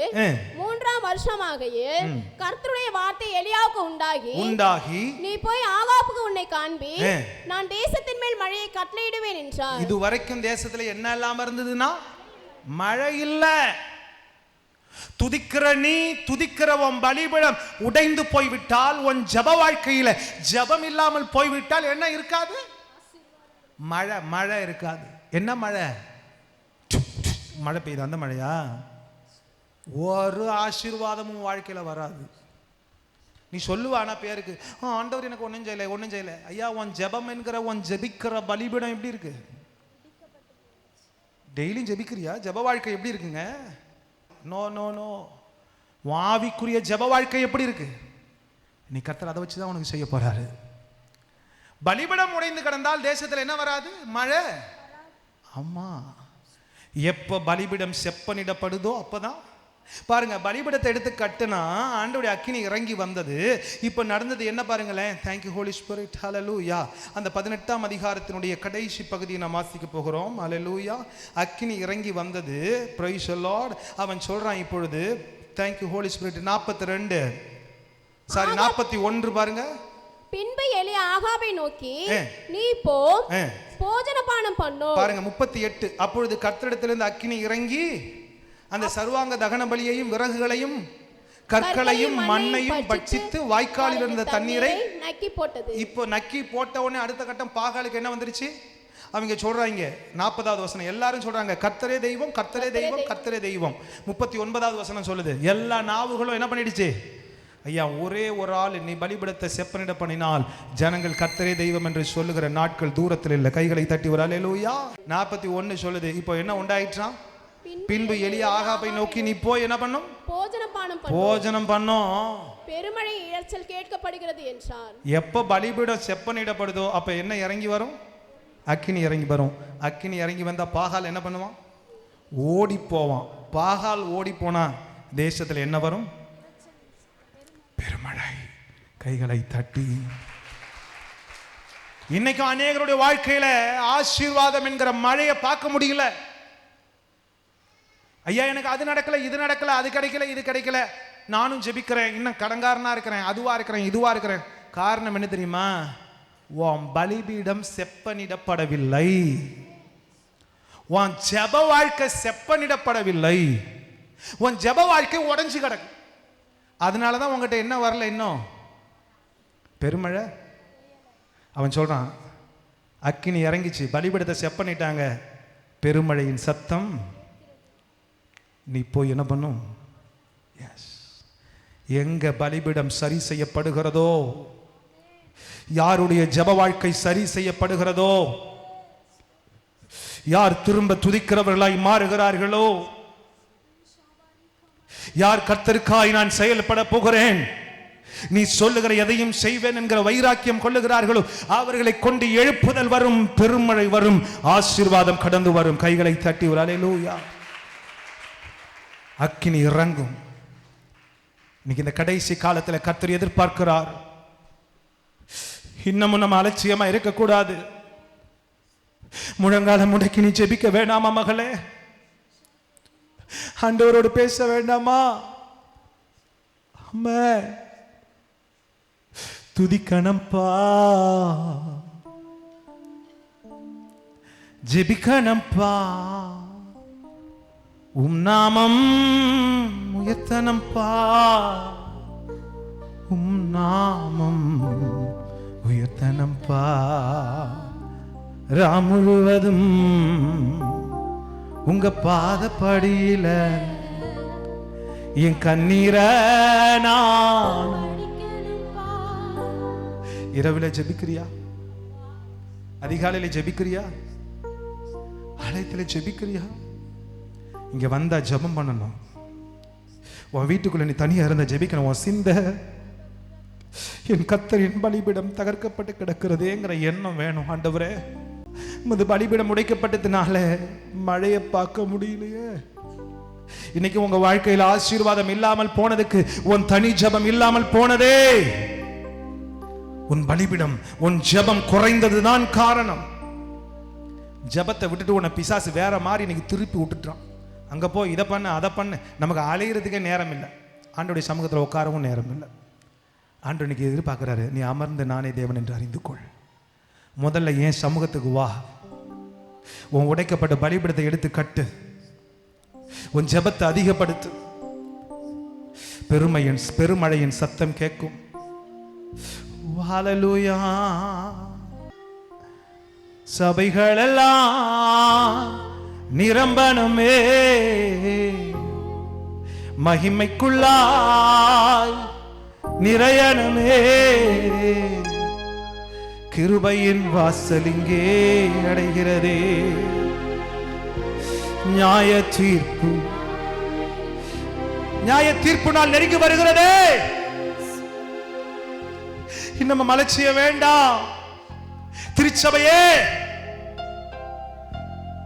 3ஆம் வருஷமாகையே கர்த்தருடைய வார்த்தை எலியாவுக்கு உண்டாகி நீ போய் ஆகாபுக்கு உன்னை காண்பி, நான் தேசத்தின் மேல் மழையை கட்டளையிடுவேன் என்றார். இது வரைக்கும் தேசத்துல என்ன இல்லாம இருந்ததுன்னா மழை இல்ல. துதிக்கிற நீ, துதிக்கிற உன் பலிபீடம் உடைந்து போய்விட்டால், உன் ஜப வாழ்க்கையில ஜபம் இல்லாமல் போய்விட்டால் என்ன இருக்காது? மழை. மழை இருக்காது. என்ன மழை? மழை பெய்யுது, அந்த மழையா? ஒரு ஆசீர்வாதமும் வாழ்க்கையில வராது. நீ சொல்லுவானா பேருக்கு, ஆண்டவர் எனக்கு ஒன்றும் செய்யல. ஐயா, உன் ஜெபம் என்கிற உன் ஜெபிக்கிற பலிபீடம் எப்படி இருக்கு? டெய்லியும் ஜெபிக்கிறியா? ஜெப வாழ்க்கை எப்படி இருக்குங்க? No no no. ஆவிக்குரிய ஜெப வாழ்க்கை எப்படி இருக்கு? நீ கர்த்தர் அதை வச்சுதான் உனக்கு செய்ய போறாரு. பலிபீடம் உடைந்து கிடந்தால் தேசத்துல என்ன வராது? மழை. ஆமா, எப்ப பலிபீடம் செப்பனிடப்படுதோ அப்பதான் பாருங்க. பலிபீடத்தை எடுத்து கட்டுனா ஆண்டவருடைய அக்கினி இறங்கி வந்தது. இப்ப நடந்தது என்ன பாருங்களேன். Thank you holy spirit. ஹல்லேலூயா. அந்த 18ஆம் அதிகாரத்தினுடைய கடைசி பகுதியை நாம் வாசிக்க போகிறோம். ஹல்லேலூயா. அக்கினி இறங்கி வந்தது. Price the Lord. அவன் சொல்றான் இப்பொழுது, தேங்க்யூ ஹோலி ஸ்பிரிட், 41 பாருங்க. பின்பு எலியா ஆகாபை நோக்கி, நீ போ, போஜனபானம் பண்ணு. பாருங்க 38. அப்பொழுது கர்த்தரிடத்திலிருந்து அக்கினி இறங்கி அந்த சர்வாங்க தகன பலியையும் விறகுகளையும் கற்களையும் மண்ணையும் பட்சித்து வாய்க்காலில் இருந்த தண்ணீரை நக்கி போட்டது. இப்போ நக்கி போட்ட உடனே அடுத்த கட்டம் பாகாலுக்கு என்ன வந்துருச்சு? அவங்க சொல்றாங்க 40வது வசனம், எல்லாரும் சொல்றாங்க கர்த்தரே தெய்வம், கர்த்தரே தெய்வம், கர்த்தரே தெய்வம். 39வது வசனம் சொல்லுது, எல்லா நாவுகளும் என்ன பண்ணிடுச்சு? ஐயா, ஒரே ஒரு ஆள் நீ பலிபீடத்தை செப்பனிட பண்ணினால் ஜனங்கள் கர்த்தரே தெய்வம் என்று சொல்லுகிற நாட்கள் தூரத்தில் இல்லை. கைகளை தட்டி ஒரு அல்லேலூயா. 41 சொல்லுது, இப்போ என்ன உண்டாயிற்றான்? பின்பு எலியா ஆகாபை நோக்கி, நீ போய் என்ன பண்ணும்? போஜனம் பண்ணும். பெருமழை இரைச்சல் கேட்கப்படுகிறது என்றார். எப்ப பலிபீடம் செப்பனிடப்படுதோ அப்ப என்ன இறங்கி வரும்? அக்கினி இறங்கி வரும். அக்கினி இறங்கி வந்தா பாகால் என்ன பண்ணுவான்? ஓடி போவான். பாகால் ஓடி போனா தேசத்துல என்ன வரும்? பெருமழை. கைகளை தட்டி. இன்னைக்கு அநேகருடைய வாழ்க்கையில ஆசீர்வாதம் என்கிற மழையை பார்க்க முடியல. ஐயா, எனக்கு அது நடக்கல, இது நடக்கல, அது கிடைக்கல, இது கிடைக்கல, நானும் ஜெபிக்கிறேன், இன்னும் கடங்காரனா இருக்கிறேன், அதுவா இருக்கிறேன், இதுவா இருக்கிறேன். காரணம் என்ன தெரியுமா? உன் பலிபீடம் செப்பனிடப்படவில்லை. உன் ஜெப வாழ்க்கை செப்பனிடப்படவில்லை. உன் ஜெப வாழ்க்கை உடைஞ்சு கிடக்கு. அதனாலதான் உங்ககிட்ட என்ன வரல இன்னும்? பெருமழை. அவன் சொல்றான், அக்கினி இறங்கிச்சு, பலிபீடத்தை செப்பனிட்டாங்க, பெருமழையின் சத்தம். நீ போய் என்ன பண்ணும்? எங்க பலிபீடம் சரி செய்யப்படுகிறதோ, யாருடைய ஜெப வாழ்க்கை சரி செய்யப்படுகிறதோ, யார் திரும்ப துதிக்கிறவர்களாய் மாறுகிறார்களோ, யார் கர்த்தருக்காய் நான் செயல்பட போகிறேன், நீ சொல்லுகிற எதையும் செய்வேன் என்கிற வைராக்கியம் கொள்ளுகிறார்களோ, அவர்களை கொண்டு எழுப்புதல் வரும், பெருமழை வரும், ஆசீர்வாதம் கடந்து வரும். கைகளை தட்டி ஒரு அல்லேலூயா. அக்கினி இறங்கும். இன்னைக்கு இந்த கடைசி காலத்துல கர்த்தர் எதிர்பார்க்கிறார். இன்னமும் நம்ம அலட்சியமா இருக்கக்கூடாது. முழங்கால முடக்கி நீ ஜெபிக்க வேண்டாமா மகளே? ஆண்டவரோடு பேச வேண்டாமா? அம்மா துதிக்கணம்பா, ஜெபிக்கணம்பா, நாமம் உயர்த்தனம்பா, நாமம் உயர்த்தனம்பா. முழுவதும் உங்க பாதப்படியில என் கண்ணீர நான். இரவில ஜெபிக்கிறியா? அதிகாலையில ஜெபிக்கிறியா? ஆலயத்தில் ஜெபிக்கிறியா? இங்க வந்தா ஜெபம் பண்ணணும். உன் வீட்டுக்குள்ள நீ தனியா இருந்த ஜெபிக்கணும். உன் சிந்த என் கர்த்தரின் பலிபீடம் தகர்க்கப்பட்டு கிடக்கிறதேங்கிற எண்ணம் வேணும். ஆண்டவரே, இந்த பலிபீடம் உடைக்கப்பட்டதுனால மழையை பார்க்க முடியலையே. இன்னைக்கு உங்க வாழ்க்கையில் ஆசீர்வாதம் இல்லாமல் போனதுக்கு உன் தனி ஜெபம் இல்லாமல் போனதே உன் பலிபீடம், உன் ஜெபம் குறைந்ததுதான் காரணம். ஜெபத்தை விட்டுட்டு உன்னை பிசாசு வேற மாதிரி இன்னைக்கு திருப்பி விட்டுட்டான். அங்க போய் இதை பண்ண அதை பண்ண, நமக்கு அலையிறதுக்கே நேரம் இல்லை. ஆண்டோடைய சமூகத்தில் உட்காரவும் நேரம் இல்லை. ஆண்டவர் இன்னைக்கு எதிர்பார்க்கிறாரு, நீ அமர்ந்து நானே தேவன் என்று அறிந்து கொள். முதல்ல ஏன் சமூகத்துக்கு வா. உன் உடைக்கப்பட்ட பலிபீடத்தை எடுத்து கட்டு. உன் ஜெபத்தை அதிகப்படுத்து. பெருமழையின் சத்தம் கேட்கும். ஹல்லேலூயா. சபைகளெல்லாம் நிரம்பணுமே, மகிமைக்குள்ளாய் நிறையணுமே. கிருபையின் வாசல் இங்கே அடைகிறதே. நியாய தீர்ப்பு நாள் நெருங்கி வருகிறதே. இன்னும் அலட்சிய வேண்டாம். திருச்சபையே,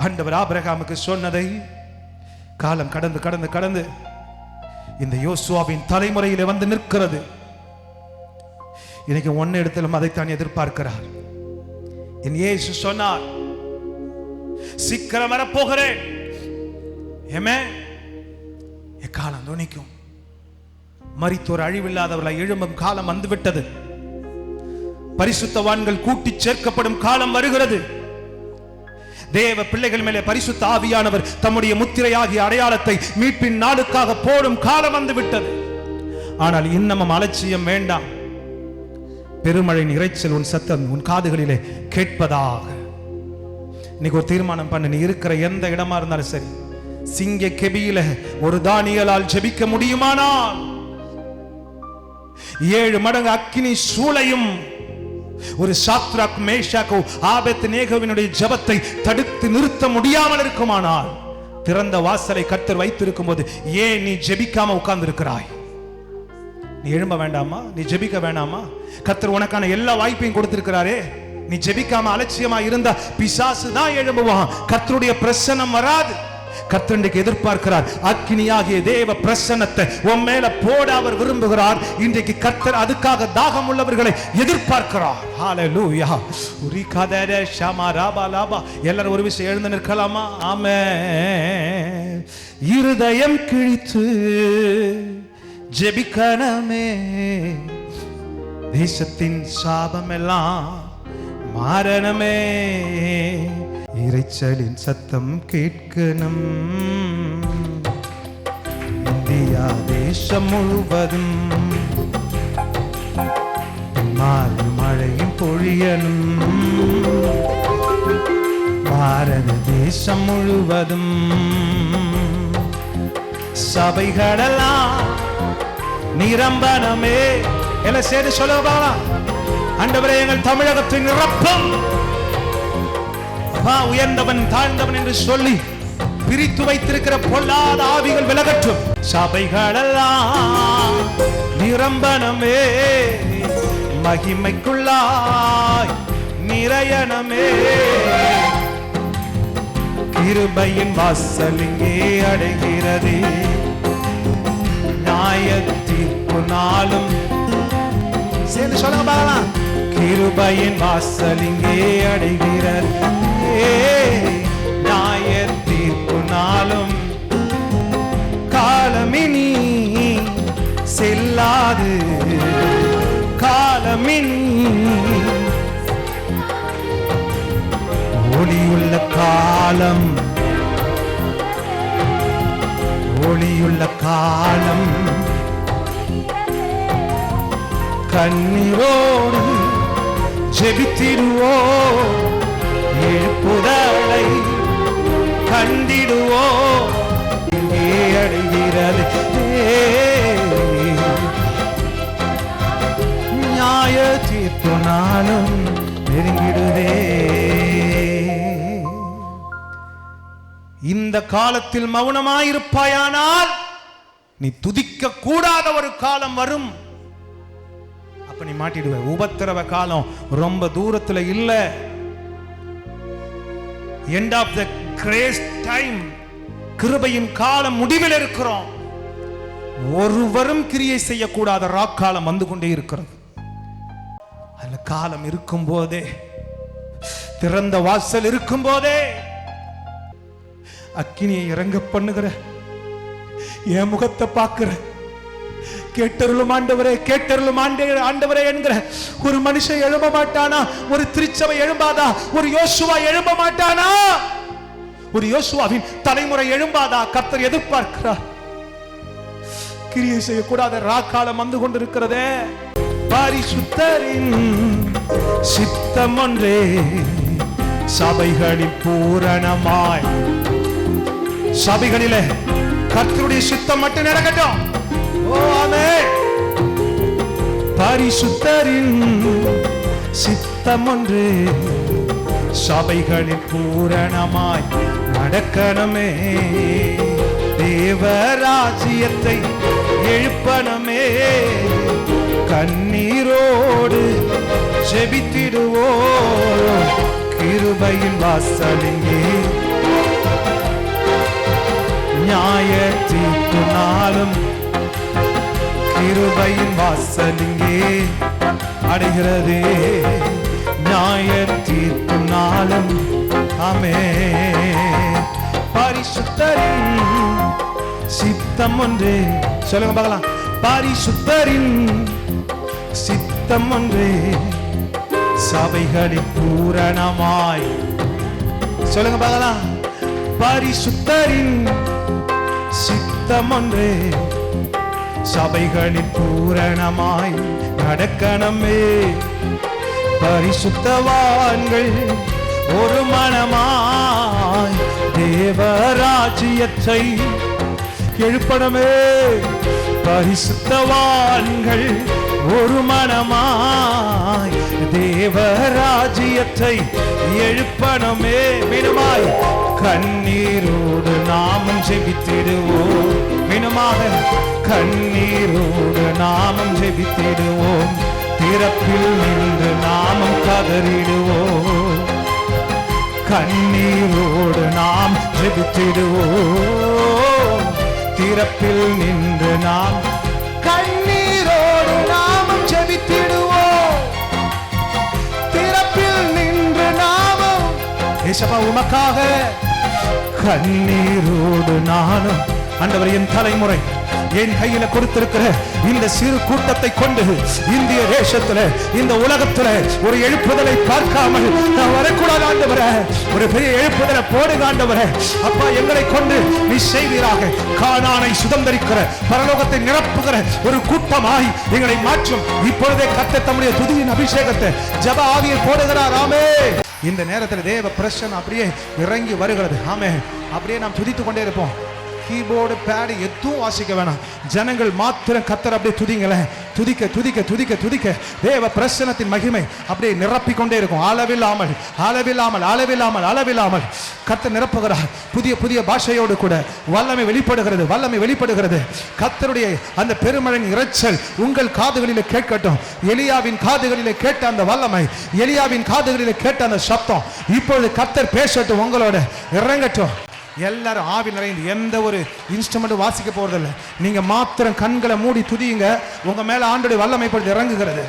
ஆண்டவர் ஆபிரகாமுக்கு சொன்னதை காலம் கடந்து கடந்து கடந்து இந்த யோசுவாவின் தலைமுறையிலே வந்து நிற்கிறது. இன்னைக்கு ஒன்னு இடத்திலும் அதைத்தான் எதிர்பார்க்கிறார். என் இயேசு சொன்னார், சீக்கிரம் வரப்போகிறேன். காலம் துணிக்கும். மரித்தோர் அழிவில்லாதவர்களாய் எழும்பும் காலம் வந்துவிட்டது. பரிசுத்தவான்கள் கூட்டி சேர்க்கப்படும் காலம் வருகிறது. தேவ பிள்ளைகள் மேலே பரிசுத்த ஆவியானவர் தம்முடைய முத்திரையாகிய அடையாளத்தை மீட்பின் நாளுக்காக போடும் காலம் வந்து விட்டது. ஆனால் இன்னமும் அலட்சியம் வேண்டாம். பெருமழையின் இறைச்சல் உன் சத்தம் உன் காதுகளிலே கேட்பதாக. இன்னைக்கு ஒரு தீர்மானம் பண்ணு. நீ இருக்கிற எந்த இடமா இருந்தாலும் சரி, சிங்க கெபியில ஒரு தானியேலால் ஜெபிக்க முடியுமானால் 7 மடங்கு அக்கினி சூளையும் ஒரு சாத்ராக் மேஷாக் ஆபேத்நேகோவினுடைய ஜெபத்தை தடுத்து நிறுத்த முடியாமல் இருக்குமானால், திறந்த வாசலை கர்த்தர் வைத்திருக்கும் போது ஏன் நீ ஜெபிக்காம உட்கார்ந்து இருக்கிறாய்? நீ எழும்ப வேண்டாமா? நீ ஜெபிக்க வேண்டாமா? கர்த்தர் உனக்கான எல்லா வாய்ப்பையும் கொடுத்திருக்கிறாரே. நீ ஜெபிக்காம அலட்சியமா இருந்தா பிசாசு தான் எழும்புவான். கர்த்தருடைய பிரசன்னம் வராது. கர்த்தருக்கு எதிர்பார்க்கிறார். அக்கினியாகிய தேவ பிரசன்னத்தை உன் மேல போட அவர் விரும்புகிறார். இன்றைக்கு கர்த்தர் அதுக்காக தாகம் உள்ளவர்களை எதிர்பார்க்கிறார். ஹல்லேலூயா. உரிகதர ஷமராபலாபா. எல்லாரும் ஒரு விஷயம் எழுந்து நிற்கலாமா? ஆமென். இருதயம் கிழித்து ஜெபிக்கணுமே. தேசத்தின் சாபம் எல்லாம் மாறணுமே. இறைச்சலின் சத்தம் கேட்கணும். இந்தியா தேசம் முழுவதும் மழையும் பொழியணும். பாரத தேசம் முழுவதும் சபைகளெல்லாம் நிரம்பணுமே. எல்லாம் சேர்ந்து சொல்லுவா, ஆண்டவரே எங்கள் தமிழகத்தின் நிரப்பம். உயர்ந்தவன் தாழ்ந்தவன் என்று சொல்லி பிரித்து வைத்திருக்கிற பொல்லாத ஆவிகள் விலகட்டும். சபைகளெல்லாம் நிரம்பணுமே, மகிமைக்குள்ளாய் நிறையணுமே. கிருபையின் வாசல் இங்கே அடைகிறது. நியாய தீர்ப்பு தீர்க்கும் நாளும் சேர்ந்து சொல்லுங்க பார்க்கலாம். கிருபையின் வாசல் இங்கே அடைகிறது, நியாய தீர்க்கும் நாளும் காலமினி செல்லாது, காலமினி ஒளியுள்ள காலம், ஒளியுள்ள காலம் கண்ணீரோடு ஜெபித்திடுவோ, எழுப்புதலை கண்டிடுவோ, இங்கே அடைகிறது நியாய தீர்ப்பு நாளும் நெருங்கிடுதே. இந்த காலத்தில் மௌனமாயிருப்பாயானால் நீ துதிக்க கூடாத ஒரு காலம் வரும். அப்ப நீ மாட்டிடுவ. உபத்திரவ காலம் ரொம்ப தூரத்துல இல்ல. end of the grace time, கிருபையின் காலம் முடிவில் இருக்கிறோம். ஒருவரும் கிரியை செய்யக்கூடாத ராக்காலம் வந்து கொண்டே இருக்கிறது. அந்த காலம் இருக்கும் போதே, திறந்த வாசல் இருக்கும் போதே அக்கினியை இறங்க பண்ணுகிற, என் முகத்தை பார்க்கிற, கேட்டருளும் ஆண்டவரே, கேட்டருளும் ஆண்டவரே என்கிற ஒரு மனுஷன் எழும்ப மாட்டானா? ஒரு திருச்சபை எழும்பாதா? ஒரு யோசுவா எழும்ப மாட்டானா? ஒரு யோசுவாவின் தலைமுறை எழும்பாதா? கர்த்தர் எதிர்பார்க்கிறார். கிரியை செய்யக்கூடாத ராக்காலம் வந்து கொண்டிருக்கிறதே. பரிசுத்தரின் சித்தம் ஒன்றே சபைகளில் பூரணமாய், சபைகளிலே கர்த்தருடைய சித்தம் மட்டும் நடக்கட்டும். ஓ ஆமென். பரிசுத்தரின் சித்தம் ஒன்று சபைகளில் பூரணமாய் நடக்கணுமே. தேவராஜ்யத்தை எழுப்பணுமே. கண்ணீரோடு ஜெபித்திடுவோ, கிருபையின் வாசலிங்கே நியாய தீர்ப்பு நாளும், கிருபையின் வாசலிங்கே அடைகிறதே. நியாய தீர்ப்பு நாளும் ஆமென். பரிசுத்தரின் சித்தம் ஒன்றே, சொல்லுங்க பார்க்கலாம். பரிசுத்தரின் சித்தம் ஒன்றே சபைகளில் பூரணமாய், சொல்லுங்க பார்க்கலாம். பரிசுத்தரின் சித்தம் ஒன்றே சபைகளில் பூரணமாய் நடக்கணுமே. பரிசுத்தவான்கள் ஒரு மனமாய் தேவராஜ்யத்தை எழுப்பணுமே. பரிசுத்தவான்கள் ஒரு மனமாய் தேவராஜ்யத்தை எழுப்பணுமே. மீனுமாய் கண்ணீரோடு நாமும் ஜெபித்திடுவோம். மீனுமாக கண்ணீரோடு நாமும் ஜெபித்திடுவோம். திறப்பில் நின்று நாமும் கதறிடுவோம். கண்ணீரோடு நாம் ஜெபித்திடுவோம். திறப்பில் நின்று நாம் கண்ணீரோடு நாமும் ஜெபித்திடுவோம். திறப்பில் நின்று நாமும் ஏசப்பா உமக்காக கண்ணீரோடு நானும். ஆண்டவர், என் தலைமுறை என் கையில கொடுத்திருக்கிற இந்த சிறு கூட்டத்தை கொண்டு இந்திய தேசத்துல, இந்த உலகத்துல ஒரு எழுப்புதலை பார்க்காமல் நான் வரக்கூடாது ஆண்டவரே. ஒரு பெரிய எழுப்புதலை போடுங்க ஆண்டவரே. அப்பா, எங்களை கொண்டு நீ செய்வீராக. கானானை சுதந்தரிக்கிற, பரலோகத்தை நிரப்புகிற ஒரு கூட்டமாய் எங்களை மாற்றும். இப்பொழுதே கர்த்தர் தம்முடைய துதியின் அபிஷேகத்தை ஜப ஆவியை போடுகிறார். ஆமே. இந்த நேரத்தில் தேவ பிரசன்னம் அப்படியே இறங்கி வருகிறது. ஆமே. அப்படியே நாம் துதித்து கொண்டே இருப்போம். கீபோர்டு பேடு எதுவும் வாசிக்க வேணாம். ஜனங்கள் மாத்திரம் கர்த்தர் அப்படியே துதிங்களேன். துதிக்க துதிக்க துதிக்க துதிக்க தேவ பிரசன்னத்தின் மகிமை அப்படியே நிரப்பிக்கொண்டே இருக்கும். அளவில்லாமல் அளவில்லாமல் அளவில்லாமல் அளவில்லாமல் கர்த்தர் நிரப்புகிறார். புதிய புதிய பாஷையோடு கூட வல்லமை வெளிப்படுகிறது. வல்லமை வெளிப்படுகிறது. கர்த்தருடைய அந்த பெருமழையின் இரைச்சல் உங்கள் காதுகளிலே கேட்கட்டும். எலியாவின் காதுகளிலே கேட்ட அந்த வல்லமை, எலியாவின் காதுகளிலே கேட்ட அந்த சத்தம் இப்பொழுது கர்த்தர் பேசட்டும். உங்களோட இறங்கட்டும். எல்லாரும் ஆவி நிறைந்து எந்த ஒரு இன்ஸ்ட்ருமெண்ட் வாசிக்க போறதில்லை. நீங்க மாத்திரம் கண்களை மூடி துதியுங்க. உங்க மேல ஆண்டோடைய வல்லமைப்படுத்தி இறங்குகிறது.